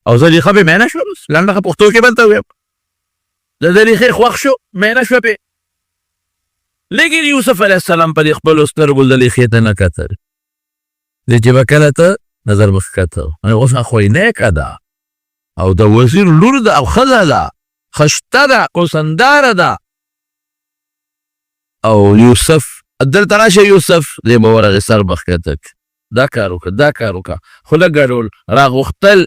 او زلیخه پې مینه شوه، بس لنډه پښتو کې بل ته ویم، د زلیخې خوښ شو، مینه شوه پې. لیکن یوسف علیه السلام په دې خپلو سترګو زلیخې ته نه کتل، دی چې به کله ته نظر به ښکته، اوس خو یې نیکه ده او د وزیر لور ده او ښځه ده، خشته ده، کوسنداره ده. او یوسف دلته راشه، یوسف دی به ورغې سر به ښکته کړي، دا کار وکړه، دا کار وکړه، خو لږ ګډول راغوښتل،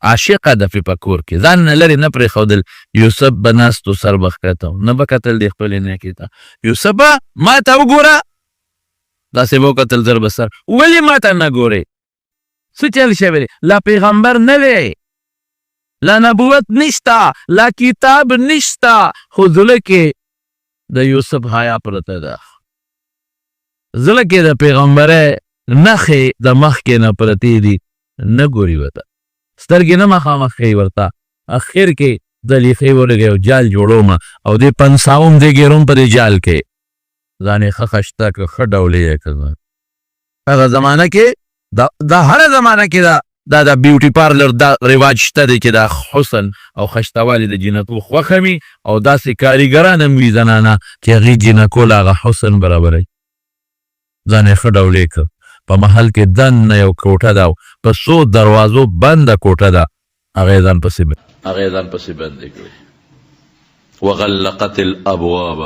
عاشقه ده پې په کور کې، ځان نه لرې نه پرېښودل. یوسف به ناست و سر به ښکته و، نه به کتل د خپلې نیکې ته. یوسفه ما ته وګوره، داسې به وکتل زر به سر، ولې ما ته نه ګورې؟ څه چل شوی دی؟ لا پیغمبر نه دی، لا نبوت نشته، لا کتاب نشته، خو زړه کې د یوسف حیا پرته ده، زړه کې د پیغمبرۍ نښې د مخکې نه پرتې دي، نه ګوري ورته، سترګې نه مخامخ ښیي ورته. اخر کې زلیخې ورغی او جال جوړومه او دې پنساوم دې ګیروم په دې جال کې، ځان یې ښه خشته کړه، ښه ډولې یې کړه. هغه زمانه کې دا هره زمانه کې دا د بیوټي پارلر دا رواج شته دی چې دا حسن او خشتوالي د جینکو خوښه وي او داسې کاریګران هم وي زنانه چې هغې جینکو له هغه حسن برابروي. ځان یې ښه ډولې کړ. په محل کې دننه یو کوټه ده، په څو دروازو بنده کوټه ده، هغه یې ځان پسې بندې کړې. وغلقت الابواب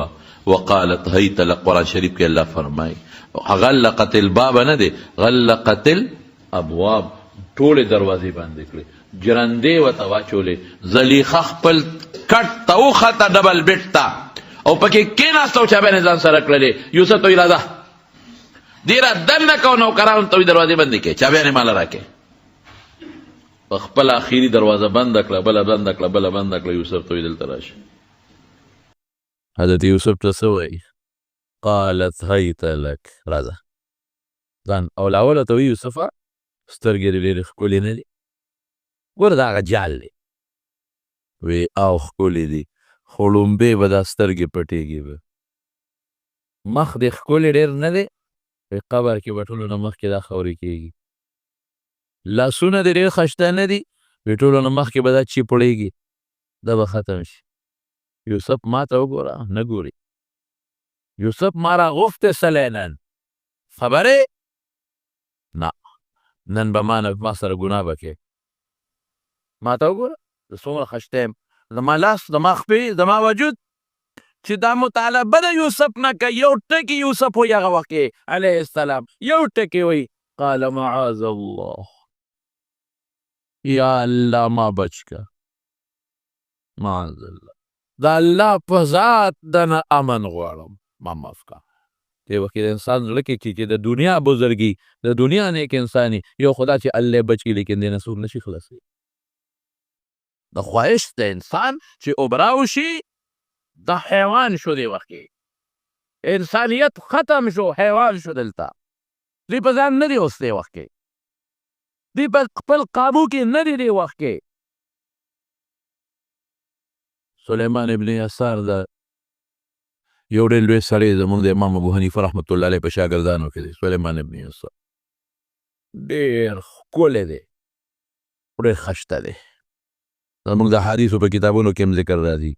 وقالت هیت لک. قرآن شریف کې الله فرمایي غلقت الباب نه دی، غلقت الابواب، ټولې دروازې بندې کړې، جرندې ورته واچولې. زلیخه خپل کټ ته وخته ډبل بیټ ته او پکې کېناسته او چابیانې ځان سره کړلې. یوسف ته ویل راځه دې را دننه کو، نوکرانو ته وایي دروازې بندې کړې، چابیانې ماله راکړې. په خپله اخري دروازه بنده کړه، بله بنده کړه، بله بنده کړه. یوسف ته وایي دلته راشه. حضرت یوسف ته څه وایي؟ قالت هیت لک، راځه ځان او لاوله ته وایي یوسفه سترګې دې ډېرې ښکلې نه دي، ګوره دا هغه جال دی. وی او ښکلې دي خو ړومبې به دا سترګې پټېږي به. مخ دې ښکلې ډېر نه دی، په قبر کې به ټولو نه مخکې دا خاورې کېږي. لاسونه دې ډېر ښایسته نه دي، وی ټولو نه مخکې به دا چیپړېږي، دا به ختم شي. یوسف ما ته وګوره، نه ګوري. یوسف ما راغوښتی سلی نن، خبرې نه، نن به ما سره ګناه به کوې. ما ته وګوره زه څومره ښایسته یم، زما لاس، زما خپې، زما وجود چې دا مطالبه د یوسف نه کوي. یو ټکي یوسف وایي هغه وخت کې علیه السلام یو ټکي وایي قال معاذ الله، یا الله ما بچ که، معاذ الله، د الله په ذات د نه امن غواړم، ما معاف که. دې وخت کې د انسان زړه کې چې د دنیا بزرګي، د دنیا نیک انساني، یو خدا چې الله بچ کړي، لیکن دې نه څوک نشي خلاصوي. د خواهش د انسان چې اوبراو شي، د حیوان شو. دې وخت کې انسانیت ختم شو، حیوان شو. دلته دوی په ځان نه دي اوس، دې وخت کې دوی په خپل قابو کې نه دي. دې وخت کې سلیمان ابن یسار د یو ډېر لوی سړی زموږ د امام ابو حنیفه رحمت الله علیه په شاګردانو کې دی. سلیمان ابن یسار ډېر ښکلی دی، ډېر ښایسته دی. زموږ د حدیثو په کتابونو کې هم ذکر راځي.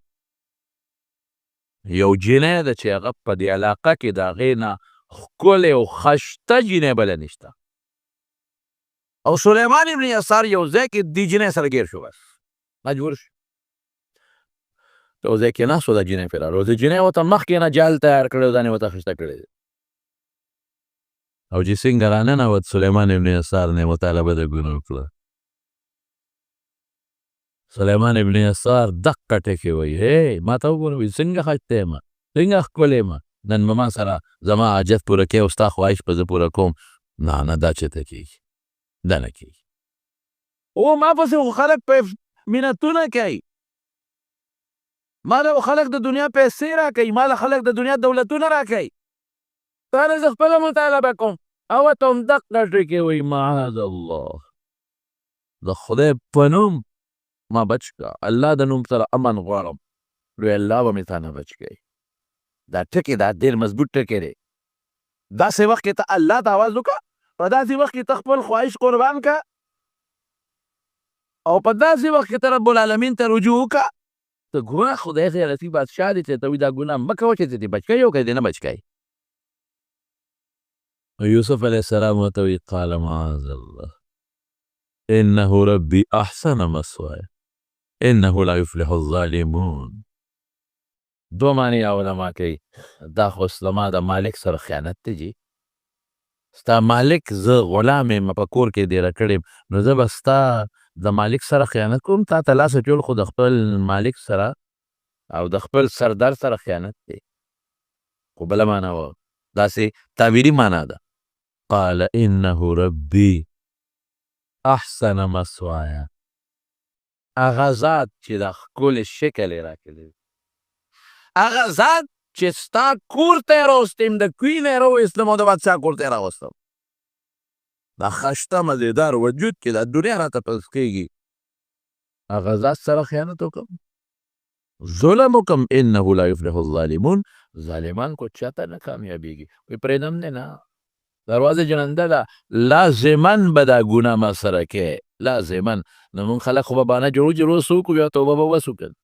یو جینۍ ده چې هغه په دې علاقه کې د هغې نه ښکلې او ښایسته جینۍ بله نشته. او سلیمان ابن یسار یو ځای کې دې جینۍ سره ګیر شو، بس مجبور شو. یو ځای کې ناست و، دا جینۍ پرې راغله. د جینۍ ورته مخکې نه جال تیار کړی و، ځان یې ورته ښایسته کړی دی. او چې څنګه راننوت سلیمان ابن یسار نه یې مطالبه د ګناه وکړه. سلیمان ابن یسار دقه ټکې وایي، هی ما ته وګوره، وایي څنګه ښایسته یم، څنګه ښکلی یم، نن به ما سره زما حاجت پوره کوې او ستا خواهش به زه پوره کوم. نه نه، دا چېرته کېږي، دا نه کېږي. او ما پسې خو خلک په منتونه کوي، ما له خلک د دنیا پیسې را کوي، ما له خلک د دنیا دولتونه را کوي، تا نه زه خپله مطالبه کوم. او ورته هم دقه ټکې وایي معاذ الله، د خدای په نوم ما بچ که، الله د نوم سره امن غواړم، لوی الله به مې تا نه بچ کوي. دا ټکې دا ډېر مضبوط ټکې دی. داسې وخت کې ته الله ته آواز وکړه، په داسې وخت کې ته خپل خواهش قربان که، او په داسې وخت کې ته رب العالمین ته رجوع وکړه. ته ګوره خدای غیرتي بادشاه دی چې ته وایي دا ګناه مه کوه چې ته دې بچ کوي او که دې نه بچ کوي. یوسف علیه السلام ورته وایي قال معاذ الله انه ربي احسن مثواي انه لا يفلح الظالمون. دو معنی علما کوي، دا خو زما د مالک سره خیانت دی جي. ستا مالک زه غلام یم، په کور کې دېره کړی، نو زه به ستا د مالک سره خیانت کوم؟ تا ته لاس اچول خو د خپل مالک سره او د خپل سردار سره خیانت دی. خو بله معنا وه، داسې تعبیري معنا ده. قال انه ربي احسن مثواي، هغه ذات چې د ښکلې شکل یې راکړی، هغه ذات چې ستا کور ته یې راوستیم، د کوی نه یې راویستم او د بادشاه کور ته یې راوستم، دا ښایسته مزېدار وجود کې دا دنیا راته پس کېږي، هغه ذات سره خیانت وکړم، ظلم وکړم. انه لا یفلح الظالمون، ظالمان کو چاته نه کامیابېږي. وایي پرېږدم دی نه، دروازه جننده ده، لازمن به دا ګناه ما سره کوې، لازمن. نو مونږ خلک خو به بهانه جوړو چې روز څوک بیا توبه به وس وکړو.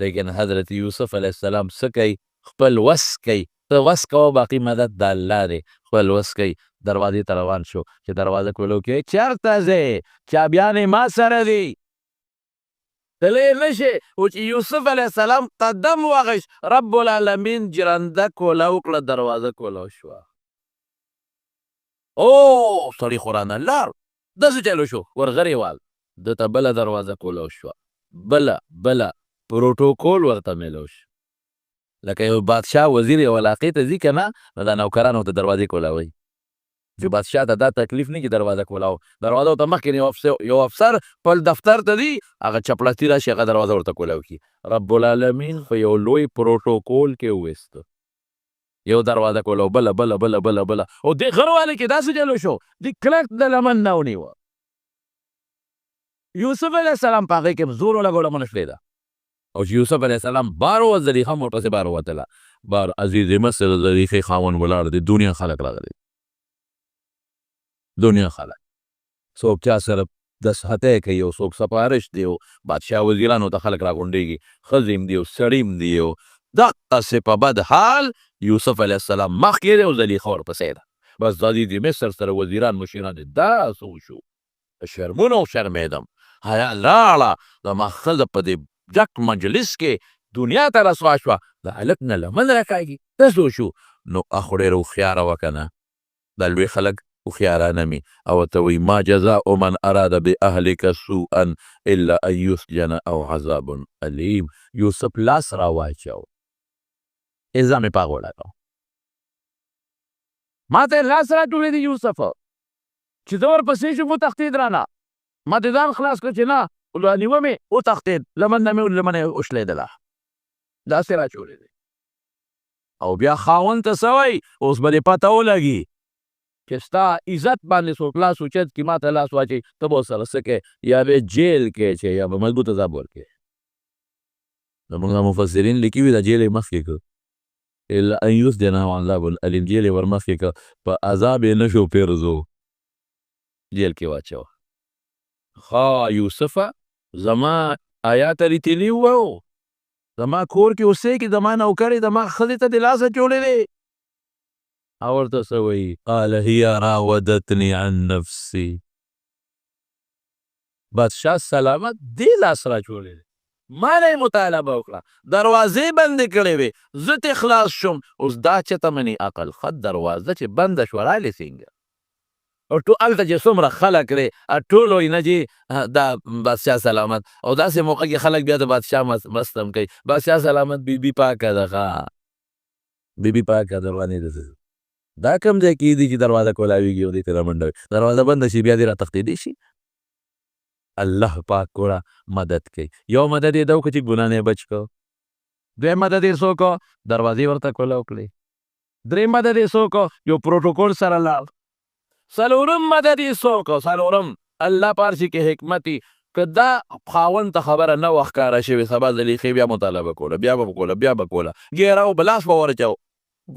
لیکن حضرت یوسف علیه السلام څه کوي؟ خپل وس کوي. ته وس کوه، باقي مدد د الله دی. خپل وس کوي، دروازې ته روان شو. چې دروازه کولو کې چېرته ځې؟ چابیانې ما سره دي، تللی نه شې. و چې یوسف علیه السلام قدم واخیست، رب العالمین جرنده کوله وکړه، دروازه کوله شوه. او سړي خو رانه لاړ، داسې چلو شو، ورغرې وال، ده ته بله دروازه کوله شوه، بله پروتوکول ورته میلو شو. لکه یو بادشاه وزیر یو علاقې ته ځي که نه، نو دا نوکران ورته دروازې کولاوي. چې بادشاه ته دا تکلیف نه چې دروازه کولاو دروازه ورته مخکې یو افسر خپل دفتر ته ځي هغه چپړاسي راشي هغه دروازه ورته کولاو کي رب العالمین په یو لوی پروتوکول کې وویسته یو دروازه کولاو بله بله بله بله بله او دې غرواله کې داسې چلو شو د کلک د لمن نه ونیوه یوسف علیه السلام په هغې کې زور ولګوله منه شلېده او چې یوسف علیه السلام بار و زلیخه هم ورپسې بار ووتله بار عزیز مصر زلیخې خاوند ولاړ دی دنیا خلک راغلي دنیا خلک څوک چا سره دسخطی کوي او څوک سپارش دی او بادشاه وزیرانو ته خلک راغونډېږي ښځې هم دي او سړي هم دي او دقسې په بد حال یوسف علیه السلام مخکې دی او زلیخه ورپسې ده بس د عزیز مصر سره وزیران مشیران دي دا څه وشو شرمونه وشرمېدم حیا لاړه زما ښځه په دې ډک مجلس کې دنیا ته رسوا شوه د هلک نه لمن راکاږي دا څه وشو نو اخو ډېره هوښیاره وه که نه دا لوی خلک هوښیارانه مي او ورته وایي ما جزاء من اراد باهلک سوءا الا ان یسجن او عذاب الیم یوسف لاس را واچو الزام یې په هغه ولګاو ما ته لاس را ټولې دي یوسف چې زه ورپسې شم وتښتېد رانه ما دې ځان خلاص کړ چې نه ونیوه مې وتښتېد لمن نه مې لمنه یې وشلېدله داسې را چولې دی او بیا خاوند ته څه وایي اوس به دې پته ولګي چې ستا عزت باندې څوک لاس اوچت کړي ما ته لاس واچوي ته به ورسره څه کوې یا به جیل کې چې یا به مضبوط عذاب ورکوې زموږ دا مفسرین لیکي وي دا جیل یې مخکې کړ الا ان یسجن او عذاب الیم جیل یې ور مخکې کړ په عذاب یې نه شو پیرزو جیل کې واچوه ښه یوسفه زما آیات لیکلي وو زما کور کې اوسېږي زما نوکرې زما ښځې ته دې لاسه چولې دی او ورته څه وایي قال هي راودتني عن نفسي بادشاه سلامت دې لاس را چولې دی ما نه یې مطالبه وکړه دروازې بندې کړې وې زه ترې خلاص شوم اوس دا چېته مني عقل خد دروازه چې بنده شوه رالې څنګه او هلته چې څومره خلک دی ټول وایي نه چې دا بادشاه سلامت او داسې موقع کې خلک بیا د بادشاه مستم کوي بادشاه سلامت بیبي پاکه ده ښه بیبي پاکه ده روانې ده دا کوم ځای کې دي چې دروازه کولاویږي او دې ته رامنډه وي دروازه بنده شي بیا دې را تښتېدی شي الله پاک کوړه مدد کوي یو مدد یې دا وکړه چې ګناه نه یې بچ کړو دویم مدد یې څه وکړو دروازې ورته کولاو کړې دریم مدد یې څه وکړو یو پروټوکول سره لاړ څلورم مدد یې څه وکړو څلورم الله پارسي کې حکمت که دا خاوند ته خبره نه وه ښکاره شوې سبا زلیخې بیا مطالبه کوله بیا به کوله بیا به کوله ګیره او بلاس به ورچو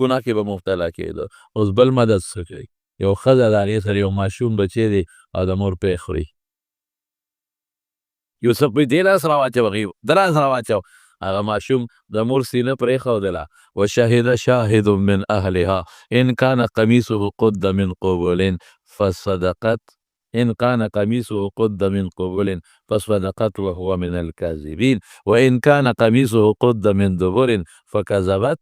ګناه کې به مبتلا کېده اوس بل مدد څه کوي یو ښځه د هغې سره یو ماشوم بچی دی او د مور پی خوري یوسف وایي دې لاس راواچو ده لاس راواچو هغه ماشوم د مور سینه پرېښودله وشهد شاهد من اهلها ان كان قمیصه قد من قبل فصدقت ان كان قميصه قد من قبل فصدقت وهو من الكاذبين وان كان قميصه قد من دبر فكذبت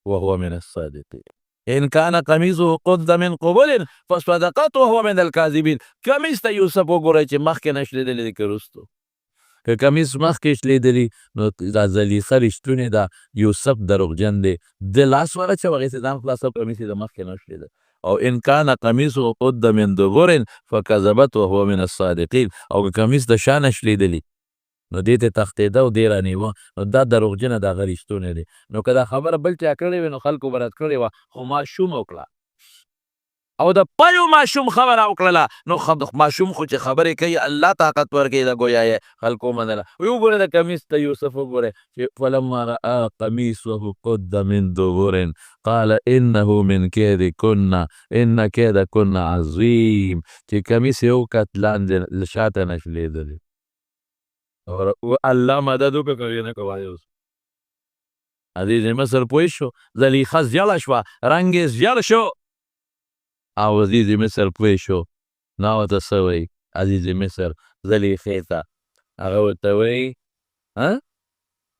وهو من الصادقين ان كان قميصه قد من قبل فصدقت وهو من الكاذبين کمیس ته یوسف وګورئ چې مخکې نه شلېدلی دی که وروستو که کمیس مخکې شلېدلي نو دا زلیخه رښتونې ده یوسف دروغجن دی د لاس ورچو هغې ته ځان خلاصو کمیس یې د مخکې نه شلېده او ان كان قميصه قد من دبر فكذبت وهو من الصادقين او که کمیس د شا نه شلېدلي نو دې ته تښتېده او دې رانیوه نو دا دروغجنه د هغه رښتونی دی نو که دا خبره بل چا کړې وي نو خلکو به رد کړې وه خو ماشوم وکړه او د پلو ماشوم خبره وکړله نو ماشوم خو چې خبرې کوي الله طاقت ورکوي د گویا یې خلکو منله وګورئ د کمیس ته یوسف وګورئ چې فلما رأى قمیصه قد من دبر قال انه من کیدکن ان کیدکن عظیم چې کمیس یې وکت لاندې شاته نه شلېدلې الله مدد وکړه که نه کوای اوس عزیز مصر پوه شو زلیخه زیړه شوه رنګ یې زیړ شو او عزیز مصر پوه شو نو ورته څه وایي عزیز مصر زلیخې ته هغه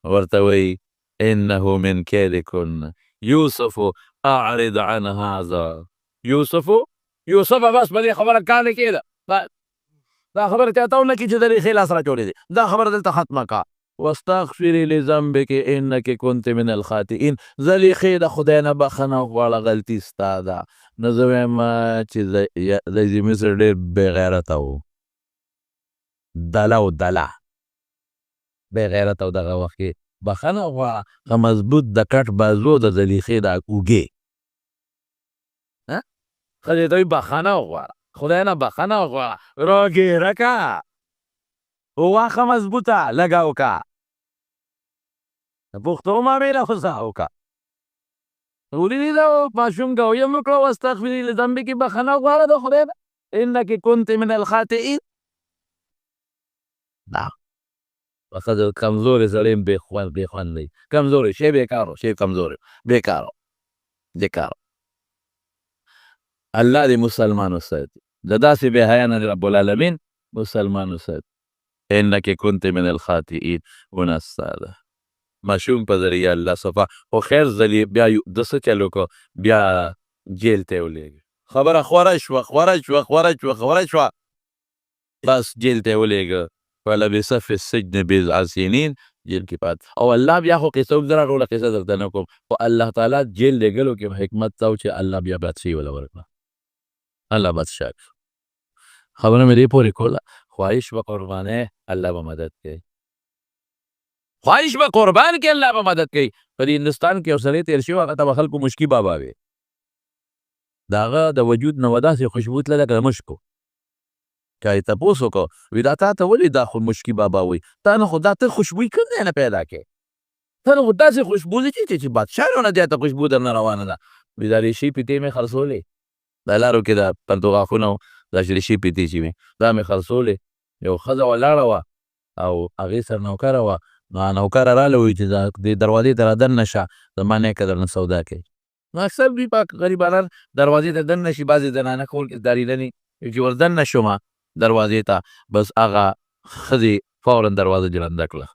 ورته وایي انه من کیدکن یوسف اعرض عن هذا یوسف بس په دې خبره کار نه کېده دا خبره چاته ونه کړي چې زلیخې لاس را چولې دی دا خبره دلته ختمه کا واستغفري لذنبك انك كنت من الخاطئين. زلیخې د خدای نه بخښنه وغواړه، غلطي ستا ده. نو زه وایم چې رئیس مصر ډېر بې غیرته و، دله و دله، بې غیرته و. دغه وخت کې بخښنه وغواړه، ښه مضبوط د کټ بازو د زلیخې د اوږې ښځې ته وایي بخښنه وغواړه، خدای نه بخښنه وغواړه، راګېره که واښه مضبوطه لږه وکړه، د پښتو معامله خو څه وکړه. ولیدې دا ماشوم ګویم وکړه واستغفري لذنبک، بخښنه وغواړه د خدای نه، انک کنت من الخاطئین. دا ښځه کمزورې سړی هم بې خوند دی، کمزورې شی بېکار و، شی کمزورې بېکار بېکار. الله دې مسلمان وساتي، د داسې بې حیا نه رب العالمین مسلمان وساتي. انک کنت من الخاطئین ونه ستا ده. ماشوم په ذریعه الله صفا خو خیر ځلې بیا د څه چل وکړو، بیا جیل ته یې ولېږه. خبره خوره شوه بس جیل ته یې ولېږه. فلبث فی السجن بضع سنین، جیل کې پات. او الله بیا خو قصه وګدره، ټوله قصه درته نه کوم، خو الله تعالی جیل لېږلو کې حکمت ته و چې الله بیا بادشاهي وله ورکړه، الله بادشاه کړه. خبره مې دې پورې کوله، خواهش به قربانۍ الله به مدد کوي، خواهش به قربان کې الله به مدد کوي. په دې هندوستان کې یو سړی تېر شوی، هغه ته به خلکو مشکي بابا وي، د هغه د وجود نه به داسې خوشبو تله لکه د مشکو. که یې تپوس وکړو وي دا تا ته ولې دا خو مشکي بابا وایي، تا نه خو دا ته خوشبویي کوم ځای نه پیدا کړې، ته نه خو داسې خوشبو دی چې بادشاه نه زیاته خوشبو درنه روانه ده. وي دا ریشي پیتې مې خرڅولې، دا لارو کې د پرتو غاښونه و، دا ریشي پیتې چې وې دا مې خرڅولې. یو ښځه ولاړه وه او هغې سره نوکره وه، نو نوکره راله وایي چې دې دروازې ته را دننه شه، زما نیکه درنه سودا کوي. نو اکثر دوی په غریبانان دروازې ته دننه شي، بعضې زنانه کور کې دارېدنې چې ور دننه شومه دروازې ته، بس هغه ښځې فورا دروازه جلنده کړه.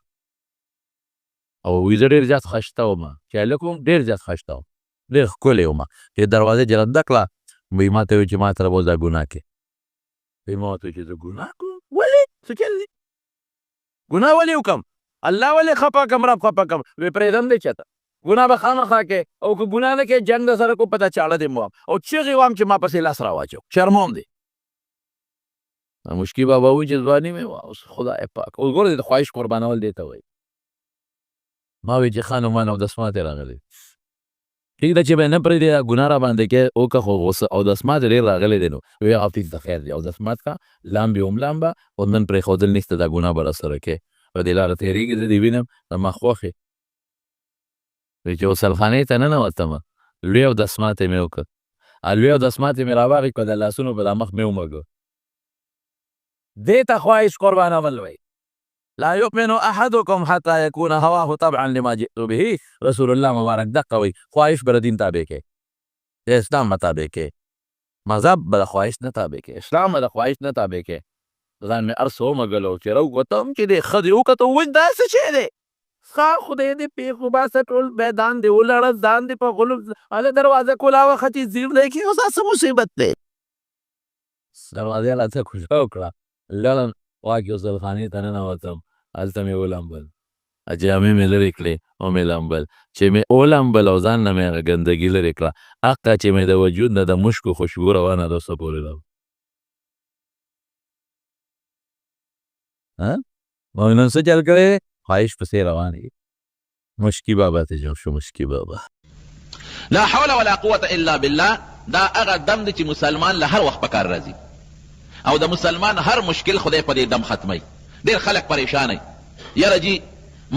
او وي زه ډېر زیات خشته وم، چې هلک وم ډېر زیات خشته وم، ډېر ښکلی وم، چې دروازې جلنده کړه. وایي ما ته وایي چې ما سره به دا ګناه کوې. وایي ما ورته وایي چې زه ګناه کوم؟ ولې څه چل دی؟ ګناه ولې وکړم؟ الله ولې خفه کړم، رب خفه کړم؟ وایي پرېږدم دې چېرته، ګناه به خامخا کوې، او که ګناه نه کوې جنګ درسره کوم، پته چاړه دې مو او چغې وام چې ما پسې لاس را واچو، شرموم دی. مشکي بابا وایي چې ځواني مې وه، اوس خدای پاک، اوس ګوره د خواهش قربانول دې ته وایي. ما وایي چې ښه نو ما اودسمات یې راغلی، ټیک ده چې به نه پرېږدې دا ګناه را باندې کوې، وکړه خو اودسمات یې ډېر راغلی دی. نو وایي حافظ د خیر دی، اودسمات کا لامبې هم لامبه، او نن پرېښودل نشته، دا ګناه به راسره کوې، په دې لاره تېرېږي، زه دې وینم زما خوښ یې. وایي چې غسلخانې ته ننوتمه، لوی اودسمات یې مې وکړ، لوی اودسمات یې مې راواخېست، په د لاسونو په دا مخ مې ومږه. دې ته خواهش قربانول وایي. لا یؤمن احدکم حتی یکون هواه طبعا لما جئت به، رسول الله مبارک دقه وایي خواهش به د دین تابع کې، د اسلام به تابع کې، مذهب به د خواهش نه تابع کې، اسلام به د خواهش نه تابع کې. ځان مې هر څه ومږلو چې راووتم چې دې ښځې وکتل، وایي دا څه شی دی؟ خدای دې پېښ وباسه، ټول میدان دې ولړه، ځان دې په غلو هله دروازه کولاوه ختې زیر دی کې، اوس دا څه مصیبت دی؟ دروازې راته کوزه وکړه، لاړم واکې غسلخانې ته ننوتم، هلته مې ولمبل، جامې مې لرې کړې او مې لمبل. چې مې ولمبل او ځان نه مې هغه ګندګي لرې کړه، حقه چې مې د وجود نه د مشکو خوشبو روانه ده، اوسه پورې ده. ما نن څه چل کړی؟ خواهش پسې روان یې. مشکي بابا ته جوړ شو، مشکي بابا. لا حول ولا قوة الا بالله، دا هغه دم دی چې مسلمان له هر وخت په کار راځي، او د مسلمان هر مشکل خدای په دې دم ختموي. ډېر خلک پریشانه یاره جي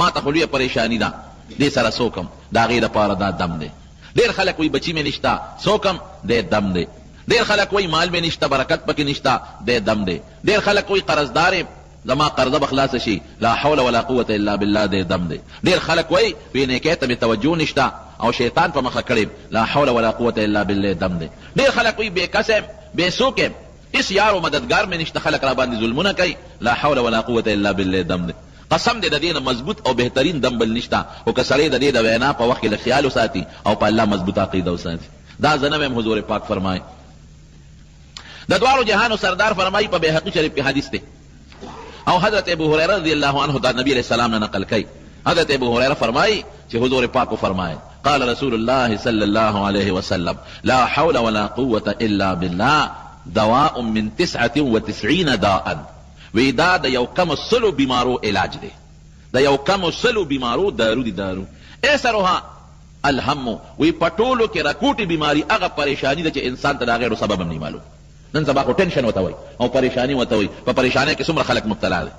ما ته خو لویه پریشاني ده، دې سره څوکم، د هغې دپاره دا دم دی. ډېر خلک وایي بچي مې نشته، څوکم، دی دم دی. ډېر خلک وایي مال مې نشته، برکت پکې نشته، دی دم دی. ډېر خلک وایي قرضدار یم، زما قرضه به خلاصه شي، لا حول ولا قوة الا بالله، دی دم دی. ډېر خلک وایي بې نیکۍ ته مې توجه نشته او شیطان په مخه کړی، لا حول ولا قوة الا بالله، دم دی. ډېر خلک وایي بې کس یم، بې څوک یم، اس یار و مددگار میں نشته، خلق را باندې ظلمونه کوي، لا حول ولا قوة الا بالله، دم دی. قسم دې د دې نه مضبوط او بهترین دم بل نشته، او که سړی د دې د وینا په وخت کې له خیال وساتي او په الله مضبوط عقیده وساتي. دا زه نه ویم، حضور پاک فرمایي. د دواړو جهانو سردار فرمایي په بهقي شریف کې حدیث دی، او حضرت ابو هريره رضی الله عنه دا نبی علیہ السلام نے نقل کی. حضرت ابو هريره فرمائی کہ حضور پاک کو فرمائے قال رسول الله صلی اللہ علیہ وسلم لا حول ولا قوة الا بالله دواء من 99 داء. وی دا د یو کم سلو بیمارو علاج دی، د یو کم سلو بیمارو دارو دی دارو. ایسرها الهم. وی پټولو کې رکوټي بیماری هغه پریشانی ده چې انسان ته دا غیرو سبب هم نه معلوم. نن سبا خو ټینشن وته وي او پریشانی وته وي. په پریشانی کې څومره خلک مبتلا دي.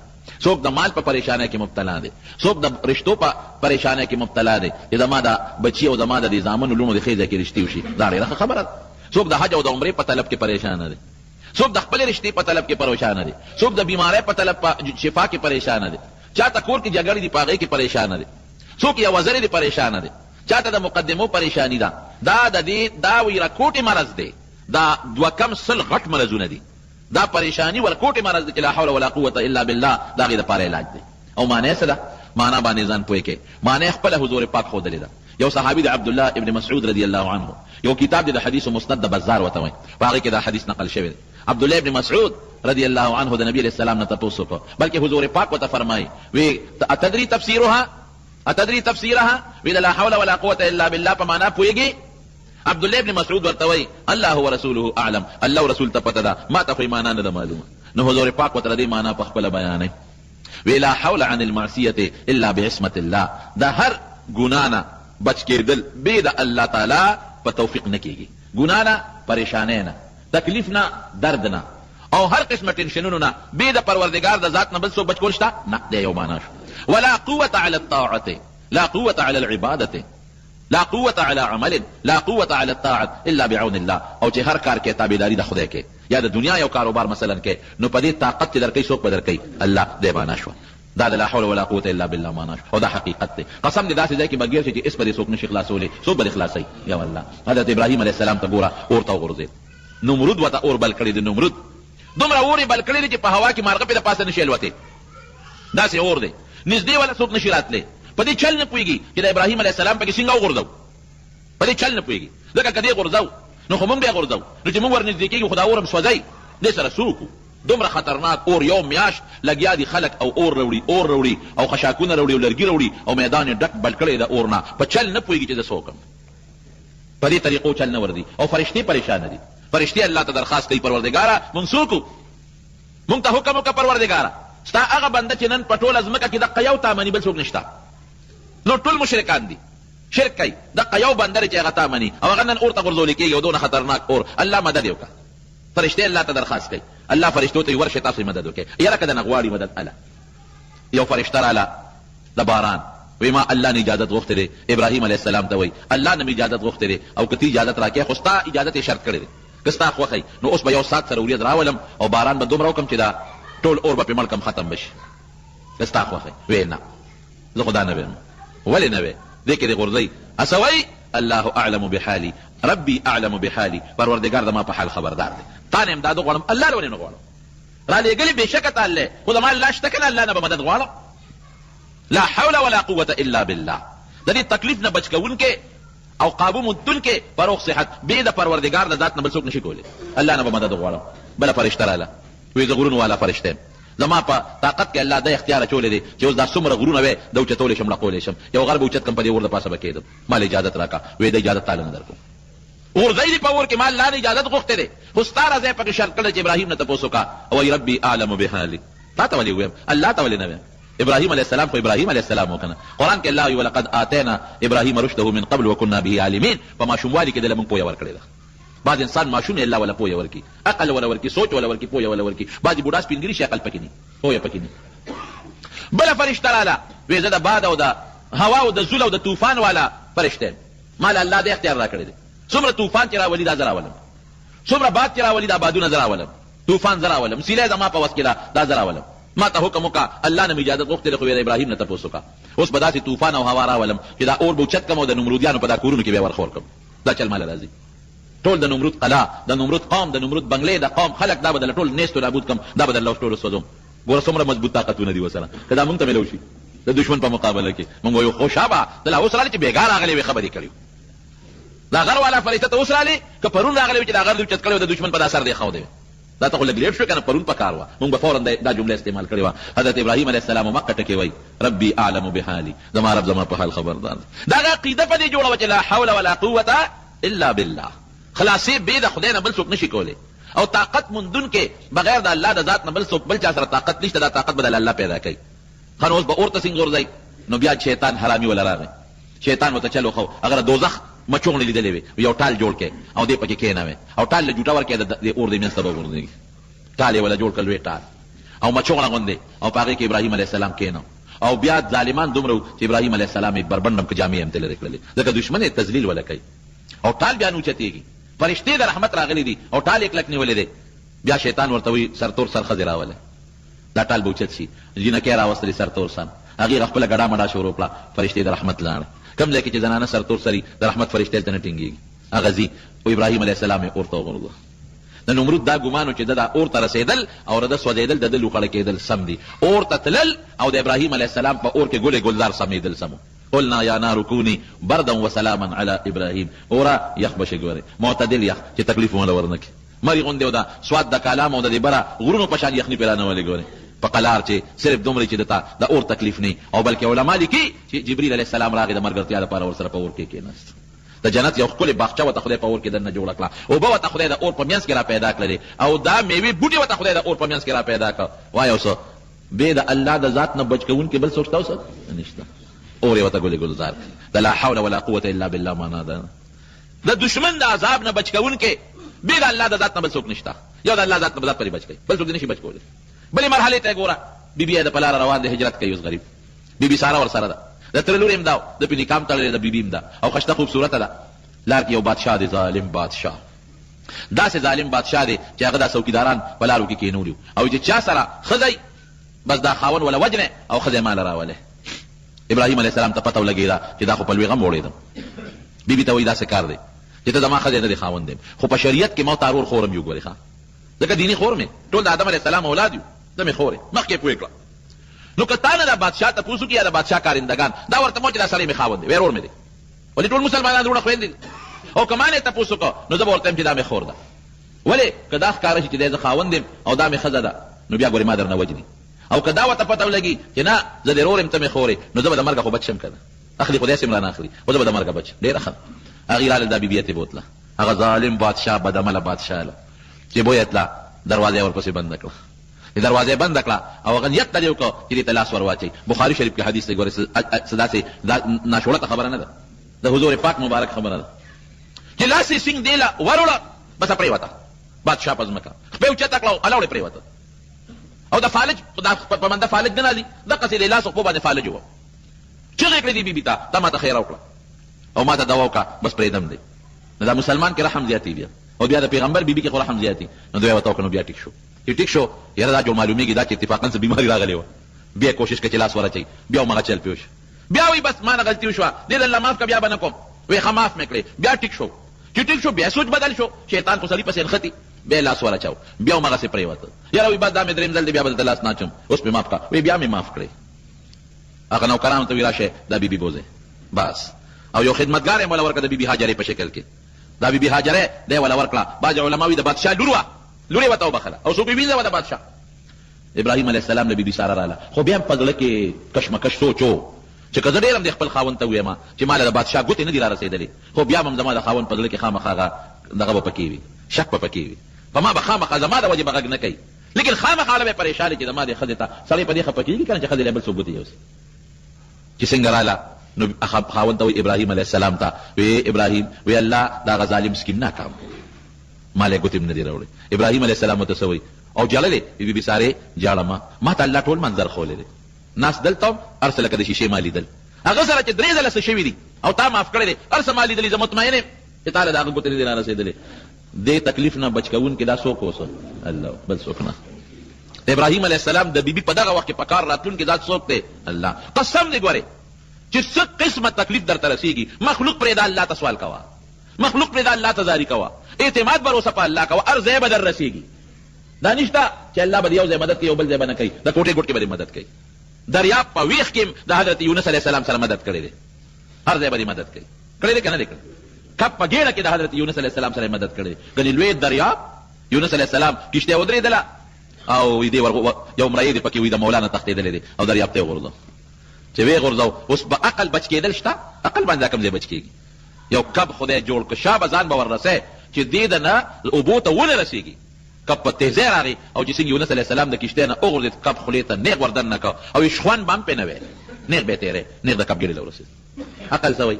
څوک د مال په پریشانی کې مبتلا دي، څوک د رشتو په پریشانی کې مبتلا دي چې زما د بچي او زما د زامنو لونو د خېځه کې رشتي وشي. دا ډېره خبره ده. څوک د حج او د عمرې په طلب کې پریشان دي، څوک د خپل رشتې په طلب کې پریشان دي، څوک د بیماری په طلب په شفا کې پریشان دي، چاته کور کې جګړې دي پاغې کې پریشان دي، څوک یا وزر دي پریشان دي، چاته د مقدمو پریشانی ده. دا د دې دا وی رکوټي مرض دی. دا دوه کم سل غټ مرضونه دي. دا پریشانی ورکوټي مرض دی چې لا حول ولا قوة الا بالله. دا غي د پاره علاج دی. او معنی څه ده؟ معنا باندې ځان پوي کې. معنی خپل حضور پاک خو دلیدا. یو صحابي د عبد الله ابن مسعود رضی الله عنه یو کتاب د حدیث مسند د بازار وته وي، هغه کې دا حدیث نقل شوی دی. عبد الله ابن مسعود رضی الله عنه د نبی علیہ السلام نه تاسو کو، بلکې حضور پاک وته فرمایي وی اتدري تفسیرها وی لا حول ولا قوة الا بالله په معنا پويږي. عبد الله ابن مسعود ورته وی الله ورسوله اعلم. الله ورسول ته پته ده، ما ته معنا نه معلومه. نو حضور پاک وته دې معنا په خپل بیان وی لا حول عن المعصيه الا بعصمه الله. دا هر ګنا نه بچ کېدل به د الله تعالی په توفیق نه کېږي. ګنا نه، پریشانۍ نه، تکلیف نه، درد نه، او هر قسمه ټینشنونو نه به د پروردگار د ذات نه بل څه بچ کول شته نه. دی یو معنا شو. ولا قوة على الطاعة، لا قوة على العبادة، لا قوة على عمل، لا قوة على الطاعة الا بعون الله. او چې هر کار کې تابعداري د خدای کې یا د دنیا یو کاروبار مثلا کې، نو په دې طاقت درکې څوک بدر کوي؟ الله. دی معنا شو. دا لا حول ولا قوة الا بالله معنا شو. او دا حقیقت دی. قسم دې داسې ځای کې بغیر چې اس په دې څوک نشي خلاصولې، څوک به خلاصي؟ یا الله. حضرت ابراهيم عليه السلام ته ګوره اور ته ورځي. نمرود وته اور بل کړی دی. نمرود دومره اور بل کړی دی چې په هوا کې مارغه په پاسه نشي الوته. دا سي اور دی. نږدې ولا څوک نشي راتلې. په دې چل نه پويږي چې د ابراهيم عليه السلام په کې څنګه وغورځو. په دې چل نه پويږي. لکه کدی غورځو نو خو مونږ به غورځو، نو چې مونږ ورنږدې کېږو خدا اورم سوځي. دې سره سوکو دومره خطرناک اور یو میاش لګیا دي خلک او اور وروړي او خشاکونه وروړي او لرګي وروړي او میدان ډک بل کړی د اور نه. په چل نه پويږي چې د سوکم. په دې طریقو چل نه وردي. او فرشتي پریشان دي. فرشتي الله ته درخواست کوي پروردگارا مونږ سوکو، مونږ ته حکم وکړه پروردگارا ستا هغه بنده چې نن په ټوله ځمکه کې دقه یو تا مني بل څوک نشته. نو ټول مشرکان دي، شرک کوي. دقه یو بنده چې هغه تا مني او هغه نن اور ته غورځول کېږي او دونه خطرناک اور. الله مدد وکړه. فرشتې الله ته درخواست کوي. الله فرشتو ته ورشه تاسو مدد وکړي. یاره که د نغواړي مدد الله. یو فرشته راله د باران وی ما الله نه اجازت غوښتې دی. ابراهیم علیه السلام ته وی الله نه مې اجازت غوښتې دی او که ته اجازت راکړې خو ستا اجازت یې شرط کړی دی. که ستا خوښی نو اوس به یو ساعت سره ورېځ راولم او باران به دومره وکړم چې دا ټول اور به پې مړ کم ختم بشي. که ستا خوښی. وی نه زه خو دا نه ویم. ولې نه وی؟ دې کې دې غورځئ اسوی الله اعلم بحالي ربي اعلم بحالي. پروردگار زما په حال خبردار دی. تا نه امداد غواړم، الله له ولې نه غواړم؟ را لېږلي بېشکه تا الله خو زما الله شته که نه؟ الله نه به مدد غواړم. لا حول ولا قوة الا بالله. د دې تکلیف نه بچ کوونکې او قابو موندونکې په روغ صحت بې د پروردګار د ذات نه بل څوک نشي کولی. الله نه به مدد غواړم. بله فرشته راله وی زه غرونو والا فرشته یم. زما په طاقت کې الله دا اختیار اچولی دی چې اوس دا څومره غرونه وی د اوچتولی شم ړقولی شم. یو غر به اوچت کم په دې اور د پاسه به کېدم. ما له اجازت راکړه. وی د اجازت تاله نه درکوم. غورځئ دي په اور کې ما الله نه اجازت غوښتې دی خو ستا راځی پکې شرط کړی چې ابراهیم نه تپوس وکړه. وایي ربي اعلم بحالي. تا ته ولې ویم؟ الله ته ولې نه ویم؟ ابراهيم عليه السلام خو ابراهيم عليه السلام وکنه. قرآن کې الله ولقد آتينا ابراهيم رشده من قبل وكنا به عالمين. په ماشوموالي کې دله مونږ پوهه ورکړې ده. بعض انسان ماشوم الله ولا پوهه ورکړي، عقل ولا ورکړي، سوچ ولا ورکړي، پوهه ولا ورکړي. بعضې بوډا سپینګري شي عقل پکې نه، پوهه پکې نه. بله فرشته راله وی زه د باد او د هوا او د زول او د طوفان والا فرشته یم. ما له الله د اختیار را کړی دی. څومره طوفان چې راولي دا زه راولم، څومره باد چې راولي دا بادونه زه راولم، طوفان زه راولم، سیلی زما په وس کې ده دا زه راولم. ما ته حکم وکړه الله نه مې اجازت غوښتې ده خو د ابراهیم نه تپوس وکړه. اوس به داسې طوفان او هوا راولم چې دا اور به اوچت کړم او د نمرودیانو په دا کورونو کې به یې ورخور کړم. دا چل ماله راځي. ټول د نمرود قلا، د نمرود قوم، د نمرود بنګلې، د قوم خلک دا به دله ټول نیست و نابود کړم. دا به دله ټول وسوځم. ګوره څومره مضبوط طاقتونه دي ورسره که دا مونږ ته میلو شي د دشمن په مقابله کې. مونږ وایو خو شابه دله اوس راغلې چې بېګا راغلې وې خبرې کړې دا غر والا فرشته ته اوس راغلې که پرون راغلې وې چې دا غر دې اوچت کړی و د دشمن په دا سر دی ښودی. دا ته خو لږ لیټ شو که نه پرون پکار وه مونږ به فورا دا جمله استعمال کړې وه حضرت ابراهیم علیه السلام مکه ټکې وایي ربي اعلم بحالي زما رب زما په حال خبردار دا هغه عقیده په دې جوړه وه چې لا حول ولا قوة الا بالله خلاصې بې د خدای نه بل څوک نشي کولی او طاقت موندونکې بغیر د الله د ذات نه بل څوک بل چا سره طاقت نشته دا طاقت به د الله پیدا کوي ښه نو اوس به اور ته څنګه غورځئ نو بیا شیطان حرامي ولا راغی شیطان ورته چل وښو هغه د دوزخ مچوغلې لیدلې وې یو ټال جوړ کړې او دې پکې کښېنوې او ټال له جوټه ورکړې د اور د منځ ته به وغورځېږي ټال یې ولا جوړ کړ لوی ټال او مچوغله غوندې او په هغې کې ابراهیم علیه السلام کښېنو او بیا ظالمان دومره و چې ابراهیم علیه السلام یې بربنډم که جامې هم ترې لرې کړلې ځکه دشمن یې تذلیل ولا کوي او ټال بیا نوچتېږي فرشتې د رحمت راغلي دي او ټال یې کلک نیولې دی بیا شیطان ورته وایي سرتور سر ښځې راولئ دا ټال به اوچت شي جینکۍ راوستلې سرتور سر هغې خپله ګډا مډا شروع کړه فرشتې د رحمت لاړه کوم ځای کې چې زنانه سرتور سري د رحمت فرشتې هلته نه ټینګېږي هغه ځي او ابراهیم علیه السلام یې اور ته وغورځوه د نمرود دا ګمان و چې د دا اور ته رسېدل او د ده سوځېدل د ده لوخړه کېدل سم دي اور ته تلل او د ابراهیم علیه السلام په اور کې ګلې ګلزار سمېدل سمو قلنا یا نار کوني بردا وسلاما علی ابراهیم اوره یخ به شي ګورې معتدل یخ چې تکلیف ونه ورنه کړي مري غوندې او دا سواد د کلام او د دې بره غرونو په شان یخني پرې رانولې ګورې په قلار چې صرف دومره چې دته د اور تکلیف نه او بلکې علما لیکي چې جبرئیل علیه السلام راغی د ملګرتیا لپاره ورسره په اور کې کېناست د جنت یو ښکلې باغچه ورته خدای په اور کې دننه جوړه کړه اوبه ورته خدای د اور په منځ کې را پیدا کړلې او دا میوې بوټي ورته خدای د اور په منځ کې را پیدا کړه وایه اوس بې د الله د ذات نه بچ کوونکي بل څوک شته اوس نشته اور یې ورته ګلې ګلزار د لا حول ولا قوة الا بالله معنا ده د دشمن د عذاب نه بچ کوونکي بې د الله د ذات نه بل څوک نشته یو د الله ذات نه ذات پرې بچ کوي بل څوک نشي بچ کولی بلې مرحلې ته ګوره بیبي د پلاره روان دی هجرت کوي اوس غریب بیبي ساره ورسره ده د تره لور هم دا د پې نکام تړلې ده بیبي هم ده او خشته خوبصورته ده لار کې یو بادشاه دی ظالم بادشاه داسې ظالم بادشاه دی چې هغه دا څوکیداران په لارو کې کېنولي او چې چا سره ښځی بس دا خاون وله وجنې او ښځی ماله راولې ابراهیم علیه السلام ته پته ولګېده چې دا خو په لوی غم وړېدم بیبي ته وایي داسې کار دی چې ته زما ښځی نه دی خاوند دی خو په شریعت کې ما ورته ارور خورم یو ګورې ښه ځکه دیني خور مې ټول د آدم علیه السلام اولاد یو ته مې خورې مخکې پوه کړه نو که تا نه د بادشاه تپوس وکړي یا د بادشاه کارندګان دا ورته مو چې دا سړی مې خاوند دی ورور مې دی ولې ټول مسلمانان وروڼه خویندې دي او که ما نه یې تپوس وکړه نو زه به ورته یم چې دا مې خور ده ولې که دا ښکاره شي چې دی زه خاوند یم او دا مې ښځه ده نو بیا ګورې ما درنه وجني او که دا ورته پته ولګي چې نه زه د رور یم ته مې خورې نو زه به د مرګه خو بچ شم که نه اخلي خو داسې م رانه اخلي خو زه به د مرګه بچ ډېره ښه هغې راله دا بیبي یې بوتله هغه ظالم بادشاه بدعمله بادشاه له چې بویه تله دروازه یې ورپسې بنده کړه دروازه یې بنده کړه او هغه نیت ته دې وکړه چې دې ته لاس ور واچوي بخاري شریف کې حدیث دی ګورې څه داسې ناشولته خبره نه ده د حضور پاک مبارک خبره ده چې لاس یې سینګ دی له وروړه بس پرېوته بادشاه په ځمکه خپې اوچته کړه او الاوړې پرېوته او د فالج په منده فالج نه راځي دقسې د لاس خپو باندې فالج و چغې کړې دي بیبي ته تا ما ته خیره وکړه او ما ته دوا وکړه بس پرېږدم دی نو دا مسلمان کې رحم زیاتي بیا او بیا د پیغمبر بیبي کې خو رحم زیاتي نو دوی ورته وکړه نو بیا ټیک شو چې ټیک شو یاره دا جوړ معلومېږي دا چې اتفاقا څه بیماري راغلې وه بیا کوشش کوي چې لاس ورچوي بیا همغه چل پې وشو بیا وایي بس ما نه غلطي وشوه دې الله معاف که بیا به نه کوم وایي ښه معاف مې کړې بیا ټیک شو چې ټیک شو بیا سوچ بدل شو شیطان خو سړي پسې نښتي بیا لاس ورچاو بیا همغسې پرېوته یاره وایي بس دا مې درېیم ځل دی بیا به دلته لاس نه اچوم اوس مې معاف کړه وایي بیا مې معاف کړې هغه نوکرانو ته وایي راشئ دا بیبي بوځئ بس او یو خدمتګار یې موله ورکړه د بیبي هاجرې په شکل کې دا بیبي هاجرې دی وله ورکړه بعضې علما وایي د بادشاه لور وه لور یې ورته وبخله او څوک یې وینځه وه د بادشاه ابراهیم علیه السلام له بیبي ساره راله خو بیا هم په زړه کې کشمکش سوچ و چې که زه ډېر هم د خپل خاوند ته ووایم چې ما له د بادشاه ګوتې نه دي را رسېدلې خو بیا هم زما د خاوند په زړه کې خامخا هغه دغه به پکې وي شک به پکې وي په ما به خامخا زما د وجې به غږ نه کوي لیکن خامخا له به پریشان چې زما د ښځې ته سړی په دې خفه کېږي که نه چې ښځې له بل څوک ګوتې یوسي چې څنګه راله نو خاوند ته وایي ابراهیم علیه السلام ته وی ابراهیم وی الله دا هغه ظالم سکیم ناکام ما له ګوتې م نه دي راوړې ابراهیم علیه السلام ورته څه وایي او جړلې بیبي سارې جاړه ما ته الله ټول منظر ښولی دی ناست دلته هم هر څه لکه د شیشې ما لیدل هغه سره چې درې ځله څه شوي دي او تا معاف کړی دی هر څه ما لیدلي زه مطمئن یم چې تا له د هغه ګوتې نه دي را رسېدلې دې تکلیف نه بچ کوونکي دا څوک اوسه الله بل څوک نه د ابراهیم علیه السلام د بیبي په دغه وخت کې په کار راتلونکي ذات څوک دی الله قسم دی ګورې چې څه قسمه تکلیف درته رسېږي مخلوق پرېږده الله ته سوال کوه مخلوق پرېږده الله ته زاري کوه اعتماد به اوسه په الله کوه هر ځای به در رسېږي دا نشته چې الله به د یو ځای مدد کوي یو بل ځای به نه کوي د کوټې ګوټ کې به دې مدد کوي دریاب په ویښ کې د حضرت یونس علیه السلام سره مدد کړی دی هر ځای به دې مدد کوي کړی دی که نه دی کړی کب په ګېډه کې د حضرت یونس علیه السلام سره مدد کړی دی ګنې لوی دریاب یونس علیه السلام کشته ودرېدله او دې یو مړی دی پکې وي د مولانا تښتېدلی دی او دریاب ته یې غورځو چې ویې غورځو اوس به عقل بچ کېدل شته عقل باندې دا کوم ځای بچ کېږي یو کب خدای جوړ که شا به ځان به وررسی چې دې د نه اوبو ته ونه رسېږي کب په تیزی راغی او چې څنګه یونس علیه السلام د کشتۍ نه وغورځېد کب خولې ته نیغ وردن نه که او شخوند به هم پرې نه وی نیغ به یې تېری نیغ د کب ګېډې له ورسېد عقل څه وایي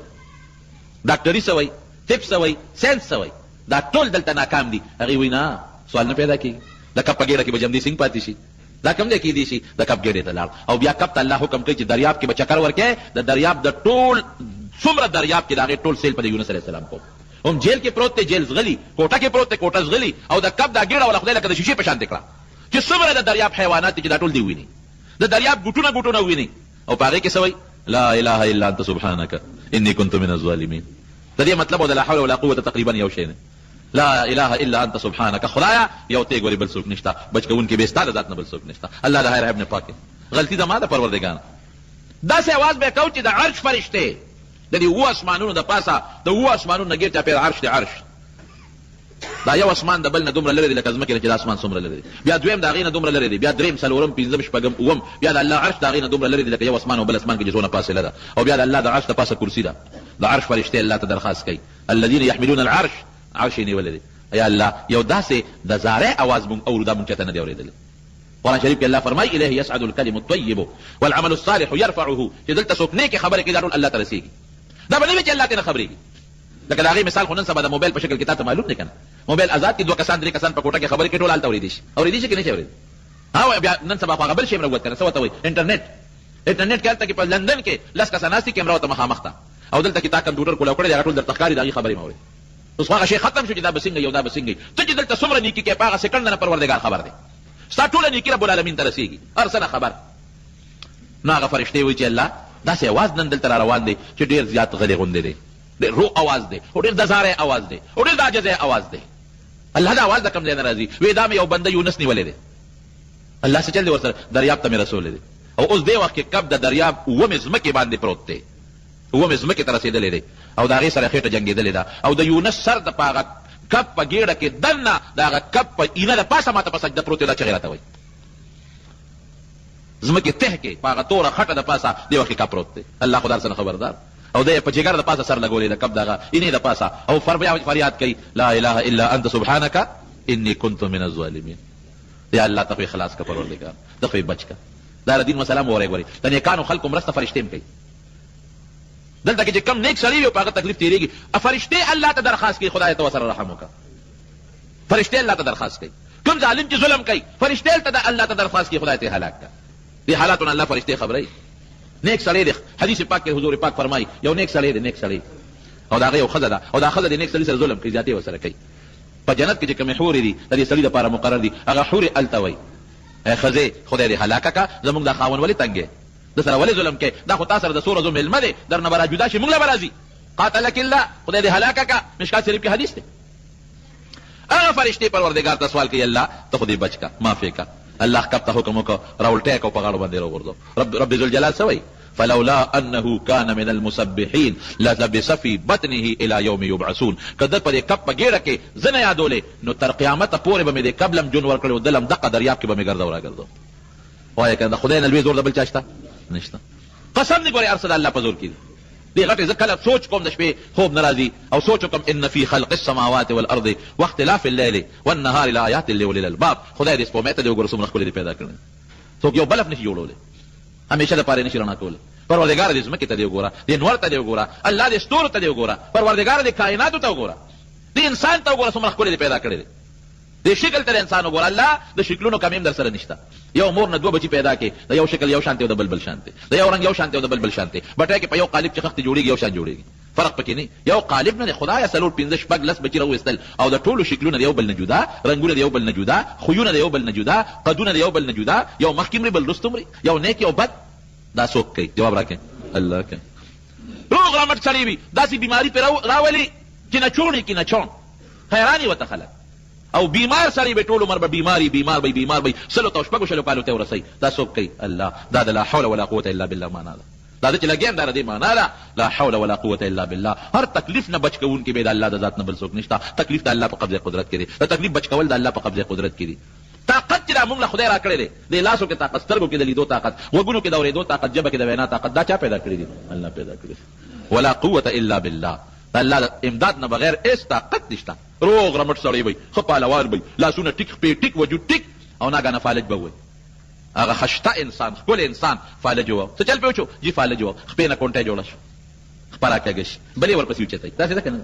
ډاکټري څه وایي طب څه وایي ساینس څه وایي دا ټول دلته ناکام دي هغې وایي نه سوال نه پیدا کېږي د کب په ګېډه کې به جمدي سنګ پاتې شي دا کوم ځای کېدی شي د کب ګېډې ته لاړ او بیا کب ته الله حکم کوي چې دریاب کې به چکر ورکړی د دریاب د ټول څومره دریاب کې د هغې ټول سیل په د یونس علیه السلام کو هم جیل کې پروت دی جیل زغلي کوټه کې پروت دی کوټه زغلي او د کب دا ګېډه ولا خدای لکه د شیشې په شانتې کړه چې څومره د دریاب حیوانات دي چې دا ټول دې وویني د دریاب ګوټونه ګوټونه وویني او په هغې کې څه وایي لا اله الا انت سبحانك اني كنت من الظالمين د دې مطلب او د لا حول ولا قوه تقریبا یو شی نه لا اله الا انت سبحانك خدایا یو ته ګوري بل څوک نشته بچ کوونکی به ستا د ذات نه بل څوک نشته الله د هر عیب نه پاک غلطي د ما د پروردګار داسې اواز به کو چې د عرش فرشته د دې اوه اسمانونو د پاسه د اوه اسمانونو نه ګیر چاپېره عرش دی عرش دا یو اسمان د بل نه دومره لرې دی لکه ځمکې نه چې د اسمان څومره لرې دی بیا دویم د هغې نه دومره لرې دی بیا درېیم څلورم پنځم شپږم اووم بیا د الله عرش د هغې نه دومره لرې دی لکه یو اسمان او بل اسمان کې چې څونه فاصله ده او بیا د الله د عرش د پاسه کرسي ده د عرش فرشتې الله ته درخواست کوي الذین یحملون العرش عرش یې نیولی دی یا الله یو داسې د زارۍ اواز مونږ اورو دا مونږ چاته نه دی اورېدلی قرآن شریف کې الله فرمایي الیه یصعد الکلم الطیب والعمل الصالح یرفعه چې دلته څوک نیکې خبرې کوي دا ټول الله ته رسېږي دا به نه وي چې الله ترې نه خبرېږي لکه د هغې مثال خو نن سبا د موبایل په شکل کې تا ته معلوم دی که نه موبایل آزاد کې دوه کسان درې کسان په کوټه کې خبرې کوي ټول هلته اورېدی شي اورېدی شي که نه شي اورېدی ها بیا نن سبا خو هغه بل شی هم راووت که نه څه ورته وایي انټرنېټ کې هلته کې په لندن کې لس کسان ناست دي کیمرا ورته مخامخ ده او دلته کې تا کمپیوټر کولاو کړی دی هغه ټول درته ښکاري د هغې خبرې مه اورې اوس خو هغه شی ختم شو چې دا به څنګه یو دا به څنګه ته چې دلته څومره نیکي کوې په هغه سیکنډ نه پروردګار خبر دی ستا ټوله نیکي رب العالمین ته رسېږي هر څه نه خبر نو هغه فرشتې وایي چې الله داسې اواز نن دلته را روان دی چې ډېر زیات غلې غوندې دی ډېر رو اواز دی او ډېر د زارۍ اواز دی او ډېر د عاجزۍ اواز دی الله دا اواز د کوم ځای نه راځي وایي دا مې یو بنده یونس نیولی دی الله څه چل دی ورسره دریاب ته مې رسولی دی او اوس دې وخت کې کب د دریاب اوومې ځمکې باندې پروت دی اوومې ځمکې ته رسېدلی دی او د هغې سره خېټه جنګېدلې ده او د یونس سر د په هغه کب په ګېډه کې دننه د هغه کب په اینه د پاسه ماته په سجده پروت دی دا چغې راته وایي ځمکې ته کې په هغه توره خټه د پاسه دې وخت کې کب پروت دی الله خو دا سره خبردار او د په جګر د پاسه سر لګولې د کب دغه اینې د پاسه او فریاد کوي لا اله الا انت سبحانك اني كنت من الظالمين یا الله ته خلاص کا پروردګار ته خو بچ کا دا دین مسلام وره غوري د نیکانو خلکو مرسته فرشتې کوي دلته کې چې کم نیک سړی وي په هغه تکلیف تېرېږي فرشتې الله ته درخواست کوي خدای ته ورسره رحم وکړه فرشتې الله ته درخواست کوي کوم ظالم چې ظلم کوي فرشتې ته الله ته درخواست کوي خدای ته هلاک کړه دې حالاتونه الله فرشتې خبروي نیک سړی دی حدیث پاک کې حضور پاک فرمایي یو نیک سړی دی نیک سړی او د هغه یو ښځه ده او دا ښځه د نیک سړي سره ظلم کوي زیاتې ورسره کوي په جنت کې چې کومې حورې دي د دې سړي دپاره مقرر دي هغه حورې هلته وایي ښځې خدای دې هلاکه کړه زموږ دا خاوند ولې تنګ د سره ولې ظلم کوي دا خو تا سره د څو ورځو مېلمه دی در نه به را جدا شي موږ له به راځي قاتلک الله خدای دې هلاکه کړه مشکات شریف کې حدیث دی هغه فرشتې پروردګار ته سوال کوي الله ته خو دې بچ کړه معافې کړه الله کب ته حکم وکړه راولټی کړه په غاړو باندې راوغورځو رب ذوالجلال څه وایي فلولا انه كان من المسبحين للبث في بطنه الى يوم يبعثون کده په کب په ګېډه کې زنه یادولې نو تر قیامته پورې به مې د قبلم جون ورکړی او دلم دقه دریاب کې به مې ګرځو راګرځو وایه که د خدای نه لوی زور د بل چا شته نشته قسم دې ګورې هر څه د الله په زور کې دي دې غټې زه کله سوچ کوم د شپې خوب نه راځي او سوچ وکړم ان في خلق السماوات والارض واختلاف الليل والنهار لآيات لاولي الالباب خدای دې سپوږمۍ ته دې وګوره څومره ښکلې دې پیدا کړې څوک یو بلف نشي جوړولی همیشه دپاره نشي رڼا کولی پروردګار دې ځمکې ته دې وګوره دې نور ته دې وګوره الله دې ستورو ته دې وګوره پروردګار دې کائناتو ته وګوره دې انسان ته وګوره څومره ښکلې دې پیدا کړی دی دې شکل ته انسان وګوره الله د شکلونو کمی هم در سره نشته یو مور نه دوه بچي پیدا کړي د یو شکل یو شانتي او د بل شانتي د یو رنګ یو شانتي او د بل شانتي بټۍ کې په یو قالب چې خښتې جوړېږي یو شان جوړېږي فرق پکې نه یو قالب نه دی خدایه څلور پنځه شپږ لس بچي راویستل او د ټولو شکلونه د یو بل نه جدا رنګونه د یو بل نه جدا خویونه د یو بل نه جدا قدونه د یو بل نه جدا یو مخکې مري بل وروسته مري یو نیک یو بد دا څوک کوي جواب راکړئ الله کوي روغ رمټ سړی وي داسې بیماري پرې راولي چې نه چوڼې کې نه چوڼ حیران یې ورته خلک او بیمار سړی به ټول عمر به بیمار به سلو ته شپږو شلو کالو ته ورسوي دا څوک کوي الله دا د لا حول ولا قوة الا بالله معنا ده دا چې لګیم دا دې معنا ده لا حول ولا قوه الا بالله. هر تکلیف نه بچ کوونکی به د الله د ذات نه بل څوک نشته. تکلیف د الله په قبضه قدرت کې دی. د تکلیف بچ کول د الله په قبضه قدرت کې دی. طاقت چې موږ له خدای را کړی دی، د لاسو کې طاقت، سترګو کې د لیدو طاقت، وګونو کې د اورېدو طاقت، جبه کې د وینا طاقت، دا چا پیدا کړی دی؟ الله پیدا کړی. ولا قوه الا بالله. د الله د امداد نه بغیر هیڅ طاقت نشته. روغ رمټ سړی وي، ښه پهلوان وي، لاسونه ټیک خپې ټیک وجود ټیک، او ناګهانه فالج به وي. هغه خشته انسان، ښکلی انسان فالج و. څه چل پې وشو؟ جي فالج و، خپې نه کونټۍ جوړه شو، خپره کږه شي، بلې ورپسې اوچتئ. داسې ده که نه؟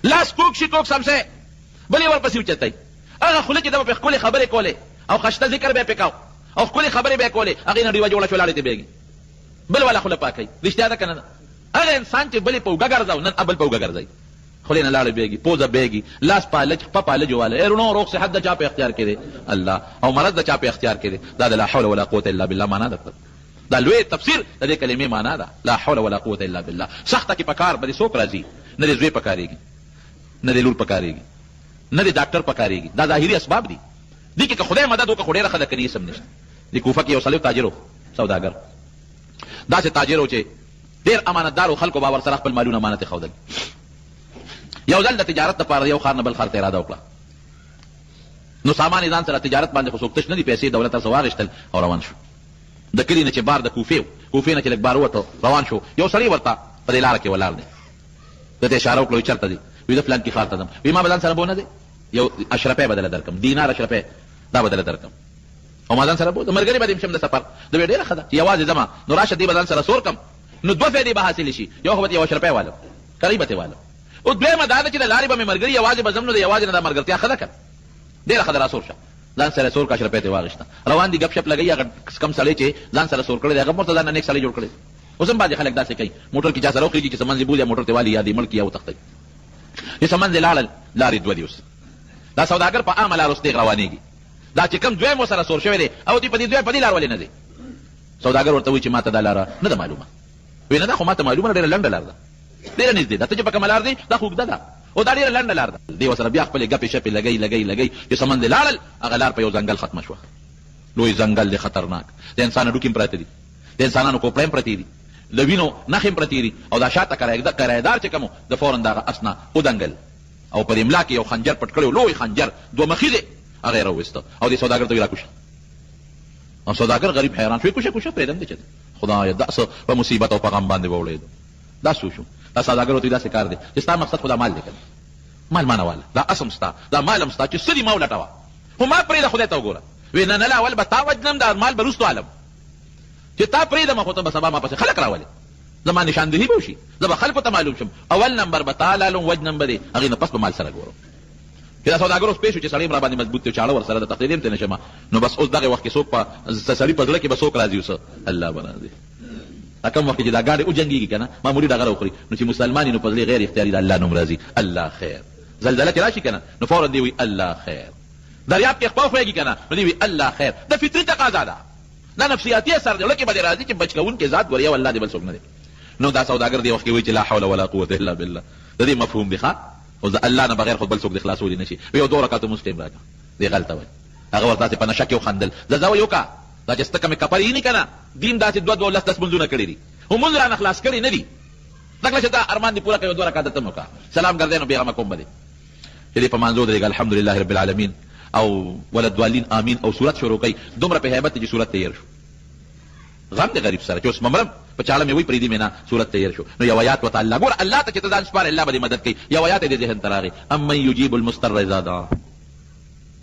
لاس کوږ شي کوږ سمسې، بلې ورپسې اوچتئ. هغه خوله چې ده به پې ښکلې خبرې کولې او خشته ذکر به یې پې کاو او ښکلې خبرې به یې کولې، هغې نه ډیوه جوړه شو، لاړې ته بېږي، بل والا خوله پاکوي. رښتیا ده که نه؟ هغه انسان چې بلې په اوږه ګرځاو، نن بل په اوږه ګرځئ، خولې نه لاړې بېږي، پوزه بېږي، لاس پالج خپه پالج واله. رونو روغ صحت د چا په اختیار کې دی؟ الله. او مرض د چا په اختیار کې دی؟ دا د لا حول ولا قوه الا بالله معنا ده. دا لوی تفسیر د دې کلمې معنا ده، لا حول ولا قوه الا بالله. سخته کې پکار به دې څوک راځي؟ نه دې زوی پکارېږي، نه دې لور پکارېږي، نه دې ډاکټر پکارېږي. دا ظاهري اسباب دي. دې کې که خدای مدد وکړه خو ډېره ښه ده، که نه سم نشته. د کوفه کې یو سړی تاجر و، سوداګر، داسې تاجر و چې ډېر امانتدار و، خلکو به ورسره خپل مالونه امانت یې ښودل. یو ځل د تجارت لپاره یو ښار نه بل ښار ته اراده وکړه. نو سامان یې ځان سره تجارت باندې خو څوک تش نه دي، پیسې دولت څخه واخېستل او روان شو. د کلي نه چې بار د کوفې و، کوفې نه چې لږ بار ووتو روان شو، یو سړی ورته په دې لاره کې ولاړ دی. ده ته اشاره وکړه، چېرته دی؟ وایي زه فلانکي ښار ته ځم. وایي ما به ځان سره بونه دی، یو اشرفی بدله درکړم، دینار اشرفی دا بدله درکړم، او ما ځان سره بوځم، ملګري به دې شم د سفر. د وایي ډېره ښه ده چې یوازې ځمه، نو راشه دې به ځان سره سور کړم، نو دوه فایدې به حاصلې شي. یو خو به یو اشرفی والم، قریبه تې والم، او دویمه دا ده چې د لارې به مې ملګري یوازې به ځم، نو د یوازې نه دا ملګرتیا ښه ده که ډېره ښه ده. را سور شه، ځان سره سور که اشرفی تې واخېسته، روان دي ګپ شپ لګوي. هغه کم سړی چې ځان سره سور کړی دی هغه مرته ځان نه نیک سړی جوړ کړی. اوس هم بعضې خلک داسې کوي، موټر کې چا سره وخېږي چې څه منځ یې بولي، موټر تې والي یا دې مړ کړي یا وتښتوي. چې څه منځ یې لاړل، لارې دوه دي. اوس دا سوداګر په عامه لار اوس تېغ روانېږي. دا چې کوم دویم ورسره سور شوی دی او دوی په دې دویم په دې لار ولې نه دی؟ سوداګر ورته وایي چې ما ته دا لاره نه ده معلومه. وایي نه دا خو ما ته معلومه ده، ډېره لنډه لار ده، ډېره نږدې ده. ته چې په کومه لار دی دا خو اوږده ده او دا ډېره لنډه لار ده. دې ورسره بیا خپلې ګپې شپې لګئ چې څه منځ لاړل، هغه لار په یو ځنګل ختمه شوه. لوی ځنګل دی، خطرناک، د انسان هډوکي هم پراته دي، د انسانانو کوپړې هم پرتې دي، د وینو نښې هم پرتې دي، او دا شاته کرایدار چې کوم د فورن دغه اسنه ودنګل، او په دې ملا کې یو خنجر پټ کړی، لوی خنجر دوه مخي دی، هغه یې راوویسته او دې سوداګر ته ویې راکوشه. او سوداګر غریب حیران شو، کوشه پرېږدم دې چې خدایه دا څه په مصیبت او په غم باندې ووړېدو. دا څه شو؟ دا سوداګر ورته داسې کار دی چې ستا مقصد خو دا مال دی که مال ما نه واله، دا اسم ستا، دا مال هم ستا، چې څه دي ما ولټوه، خو ما پرېږده خدای ته وګوره. وایي نه نه، اول به تا وجنم، دا مال به وروستو عالم چې تا پرېږدم، خو ته به سبا ما پسې خلک راولې، زما نشاندهي به وشي، زه به خلکو ته معلوم شم. اول نمبر به تا لالم، وجنم به دې، هغې نه پس به مال سره ګورم. چې دا سوداګر اوس پوه شو چې سړی را باندې مضبوط دی، چاړه ورسره د تقدیر هم ته نه شمه، نو بس اوس دغې وخت کې څوک په سړي په زړه کې به څوک راځي، اوس الله به راځي. دا کوم وخت چې دا ګاډې وجنګېږي که نه، معمولي ډغره وخوري، نو چې مسلمان نو په زړه غیر اختیاري د الله نوم راځي، الله خیر. زلزله چې راشي که نه، نو فورا دی وي الله خیر. دریاب کې خپه خوېږي که نه، نو دی وي الله خیر. د فطري تقاضا ده، دا نفسیاتي اثر دی، لکه به دې راځي چې بچ کوونکی ذات ګورې یو الله دی، بل څوک نه دی. نو دا سوداګر دی وخت کې وایي چې لا حول ولا قوة الا بالله. د دې مفهوم دی ښه، او د الله نه بغیر خو بل څوک د خلاصولی نه شي. یو 2 رکعته مونځ ټیم راکړه، دې غلطه وایي. هغه ورته داسې په نشه کې وخندل. زه وایي وکړه دا چې سته کومې کپرې یې نه که نه، دین داسې 2 لس مونځونه کړي دي، خو مونځ رانه خلاص کړي نه دي. دغله چې دا ارمان دې پوره کوي، 2 رکعته ته مې وکړه، سلام ګرځې، نو بېغمه کوم به دی چې دې په مانځو درېږه الحمدلله رب العالمین او ولدوالین آمین، او صورت شروع کوي. دومره په هیبت چې صورت تیر شو، غم د غریب سره چې اوس ممرم په چاړه مې وایي پرېږدي مې نه، صورت تیر شو. نو یو آیات ورته الله ګوره، الله ته چې ته ځان سپارې الله به دې مدد کوي. یو آیات یې دې ذهن ته راغی، امن یجیب المضطر اذا دعا،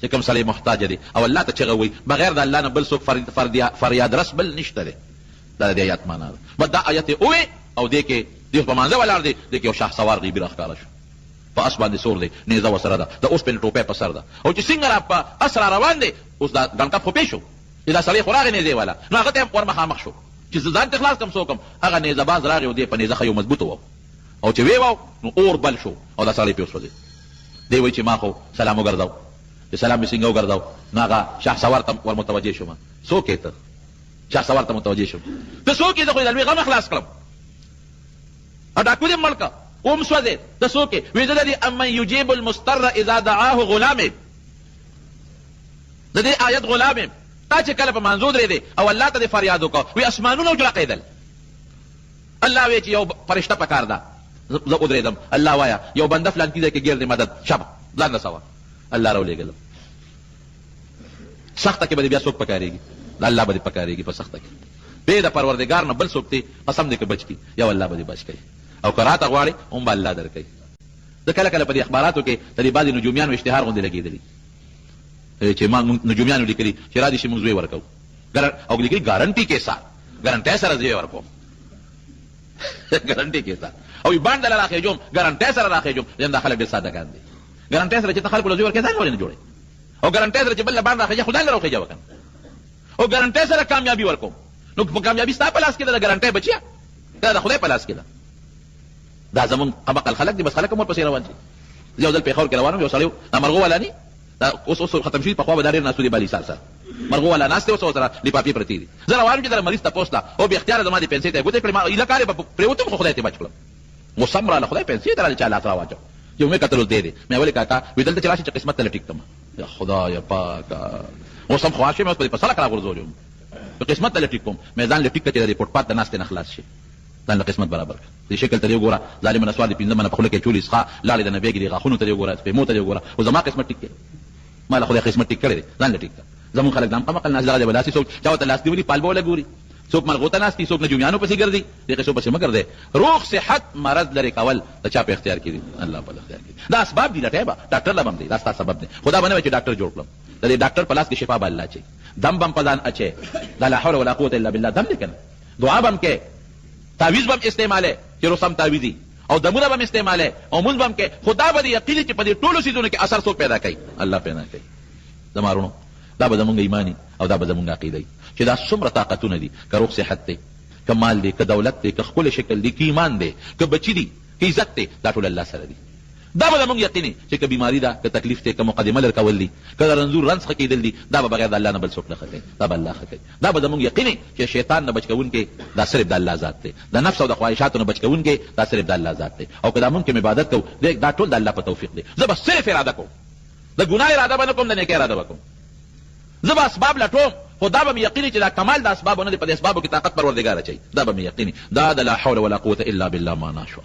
چې کوم سړی محتاج دی او الله ته چغه وایي، بغیر د الله نه بل څوک فریاد رس بل نشته دی. دا د آیات معنا ده. بس دا آیت یې ووې او دې کې دې په مانځه ولاړ دی، دې کې یو شاه سوار غیبي راښکاره شو، په اس باندې سور دی، نیزه ورسره ده، د اوسپنې ټوپۍ په سر ده، او چې څنګه را په اس را روان دی، اوس دا ډنکپ خو پې شو چې دا سړی خو راغی نیزې والا، نو هغه ته هم ور مخامخ شو چې زه ځان ته خلاص کړم څوک هم. هغه نیزه باز راغی او دې په نیزه ښه یو مضبوطه وه، او چې ویې واو نو اور بل شو او دا سړی پې وسوځېد. دی وایي چې ما خو سلام وګرځاو، چې سلام مې څنګه وګرځاو، نو هغه شاه سوار ته ور متوجه شوم. څوک یې ته؟ شاه سوار ته متوجه شوم. ته څوک یې؟ زه خو د لوی غمه خلاص کړم، ډاکو دې مړ کړه، اوم سوځېد. ته څوک یې؟ وایي زه د دې امن یجیب المضطر اذا دعاه غلام یم، د دې آیت غلام یم. تا چې کله په مانځو درېدې او الله ته دې فریاد وکړه، وایي اسمانونه وجړقېدل، الله وی چې یو فرشته پکار ده، زه ودرېدم، الله وایا یو بنده فلان کیږي کې ګیر دې مدد شبه ځان رسوه، الله راولېږلم. سخته کې به بیا څوک پکارېږي؟ الله به دې پکارېږي په سخته کې. بې د پروردګار نه بل څوک دی قسم دې که بچ کړي، یو الله به دې بچ کوي، او که راته غواړې هم به الله درکوي. زه کله کله په دې اخباراتو کې د دې بعضې نجومیانو اشتهار غوندې لګېدلي چې ما نجومیانو لیکلي چې را دې شي موږ زوی ورکوو، او لیکلي ګارنټي کې سره، ګارنټۍ سره زوی ورکوم ګارنټي کې سره، او بانډ له راخېجوم ګارنټۍ سره راخېجوم. یم دا خلک ډېر سادهګان دي. ګارنټۍ سره چې ته خلکو له زوی ورکوې ځان ولې نه جوړې، او ګارنټۍ سره چې بل له بانډ راخېجه خو ځان له راخېجه وکړه، او ګارنټۍ سره کامیابي ورکوم. نو په کامیابي ستا په لاس کې ده، د ګارنټۍ بچیه دا د خدای په لاس کې ده. دا زمونږ قمقل خلک دي، بس خلک هم ورپسې روان شي. زه یو ځل پېښور کې روان وم، یو سړی دا مرغو والا ني، دا اوس ختم شوي، پخوا به دا ډېر ناست دي بالي سره مرغو والا ناست دی، اوس ورسره لفافې پرتې دي. زه روان وم چې دا مریض تپوس ته، او بې اختیاره زما دې پنسۍ ته یې ګوتې کړې، ما ایله کار یې به پرېوتم خو خدای ته بچ کړم. غصه م راله، خدای پنسۍ ته راله چا لاس راواچو چې مې کتل اوس دی دی. مې ولې کاکا وې دلته چې راشي چې قسمت ته لټیک کړم، یا خدایه پاکه اوس هم خواږ شوم، اوس په دې په سړک راغورځولم په قسمت ته لټیک کوم. مې ځان لټیک کړه چې د دې فوټپات د ناستې نه خلاص شي، ځان له قسمت برابر کړه. دې شکل ته دې وګوره، ظالمه نسوار دې پنځه منه په خوله کې چولې څښه، لاړې د نبیږي دې غاښونو ته دې وګوره، سپېمو ته دې وګوره، او زما قسمت ټیک کړې، ما له خدای قسمت ټیک کړی دی، ځان له ټیک کړه. زمونږ خلک دا هم قمقل ناست دغه دی، ولاسي څوک چا ورته لاس نیولي پال به وله ګوري، څوک مرغو ته ناست دي، څوک نجومیانو پسې ګرځي، دې قصو پسې مه ګرځئ. روغ صحت مرض لرې کول د چا په اختیار کې دي؟ الله په اختیار کې دي. دا اسباب دي لټوې به، ډاکټر له به هم دی، دا ستا سبب دی. خدا به نه وایي چې ډاکټر جوړ کړم، د دې ډاکټر په لاس کې شفا به الله اچوي، دم به هم په ځان اچوي، دا لا حول ولا قوة الا بالله دم دی که نه، دعا به هم کوې، تعویذ به هم استعمالوې چې رسم تعویذي، او دمونه به هم استعمالوې، او مونځ به هم کوې. خو دا به دې یقین چې په دې ټولو څیزونو کې اثر څوک پیدا کوي؟ الله پیدا کوي. زما وروڼو دا به زمونږ ایماني او دا به زمونږ عقیده وي چې دا څومره طاقتونه دي، که روغ صحت دی، که مال دی، که دولت دی، که ښکلی شکل دی، که ایمان دی، که بچي دي، که عزت دی، دا ټول الله سره دي. دا به زمونږ یقین چې که بیماري ده، که تکلیف دی، که مقدمه لر کول دي، که د رنځور رنځ ښه کېدل دي، دا به بغیر د الله نه بل څوک نه ښه کوي، دا به الله ښه کوي. دا به زمونږ یقین چې شیطان نه بچ کوونکی دا صرف د الله ذات دی، د نفس او د خواهشاتو نه بچ کوونکی دا صرف د الله ذات دی. او که دا مونږ کوم عبادت کوو دا ټول د الله په توفیق دی. زه به صرف اراده کوم، د ګناه اراده به نه کوم، د نیکۍ اراده به کوم. زه به اسباب لټوم، خو دا به مې یقیني چې دا کمال د اسبابو نه دی، په دې اسبابو کې طاقت پروردګار اچوي، دا به مې یقیني. دا د لا حول ولا قوة الا بالله معنا شوه.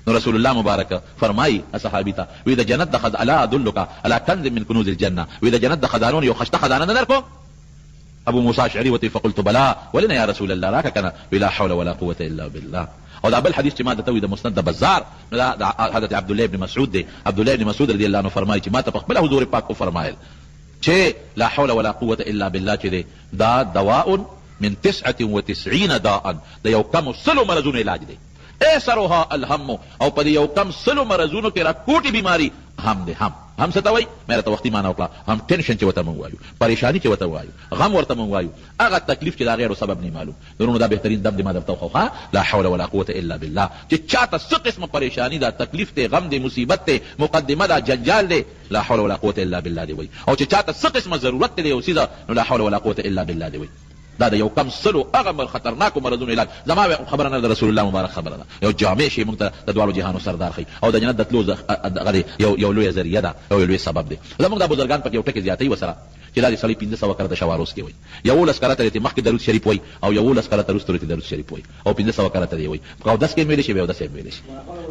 نو رسول الله مبارک فرمایي اصحابي ته، وی د جنت د خزانه الا ادلک علی کنز من کنوز الجنه، وی د جنت د خزانونو یو خشته خزانه نه درکو؟ ابو موسی اشعري وتی فقلت بلا ولنا یا رسول الله، راکه کنه ولا حول ولا قوة الا بالله. او دا بل حدیث چې ما ته وی د مسند د بزار، دا حضرت عبد الله ابن مسعود دی. عبد الله ابن مسعود رضی الله عنه فرمایي چې ما ته په خپل حضور پاک کو فرمایل چې لا حول ولا قوة الا بالله چې دی دا دواء من 99 داء، د یو کم سلو مرضونو علاج دی. ایسرها الهم، او په دې یو کم سلو مرضونو کې راکوټي بیماری هم دی. هم څه ته وایي؟ مې راته وختي معنا وکړه. هم ټینشن چې ورته موږ وایو، پریشاني چې ورته وایو، غم ورته موږ وایو، هغه تکلیف چې د غیرو سبب نه معلوم. درونو دا بهترین دم دی ما درته وښوه، لا حول ولا قوة الا بالله. چې چاته څه قسمه پریشاني ده، تکلیف دی، غم دی، مصیبت دی، مقدمه ده، جنجال دی، لا حول ولا قوة الا بالله دی وایي. او چې چاته څه قسمه ضرورت دی یو څیزه، نو لا حول ولا قوة الا بالله دی وایي. دا د یو کم سلو هغه خطرناکو مرضونو علاج. زما خبره نه د رسول الله مبارک خبره ده، یو جامع شی موږ ته د دواړو جهانو سردار ښیي، او د جنت د تلو یو لویه ذریعه ده، او یو لوی سبب دی. زموږ دا بزرګان پکې یو ټکي زیاتوي ورسره چې دا د سړي 1500 کرته شواروس کې وایي، 11 کرته ته مخکې درود شریف وایي، او 11 کرته وروسته ته درود شریف وایي، او 1500 کرته دی وایي. په 10 کې ویل شي، په 10 کې ویل شي.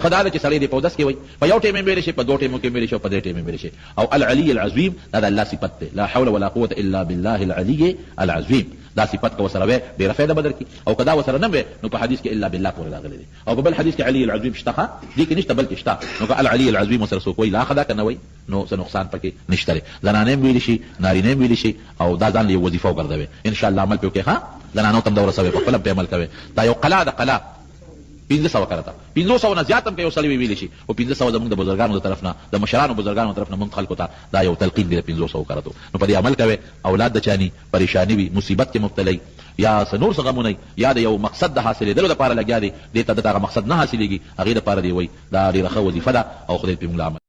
خدای چې سړی دی په 10 کې وایي، په یو ټیم ویل شي، په دوه ټیمو کې ویل شي، او په درې ټیمو ویل شي. او العلی العظیم دا د الله صفت ده، لا حول ولا قوة الا بالله العلی العظیم. دا صفت کو سره ډیره فائدہ بدر کی، او کدا وسره نه نو په حدیث کې الا بالله پورې راغلی دی، او په بل حدیث کې علی العظیم شته، دي کې نشته بلکې شته. نو که العلی العظیم سره سو کوئی لا خدا کنه وای، نو څه نقصان پکې نشته. زنانه ویل شي، نارینه ویل شي، او دا ځان له وظیفه وګرځوي. ان شاء الله عمل په کې ها زنانه تم دا ورسوي، په خپل په عمل کوي. دا یو قلا ده، قلا 1500 کرتا، 1500 نه زیات هم کوي وسلوي ویل شي، او 1500 زموږ د بزرګانو د طرف نه، د مشرانو بزرګانو طرف نه موږ خلکو ته دا یو تلقین دی 1500 کرتو. نو په دې عمل کوي، اولاد د چانی پریشانی وي، مصیبت کې مبتلا یا سنور څنګه یا د یو مقصد د حاصلېدلو لپاره لګیا دي، دې ته دغه مقصد نه حاصلېږي، هغې لپاره دی وایي دا ډېره ښه وظیفه ده، او خدای پرې موږ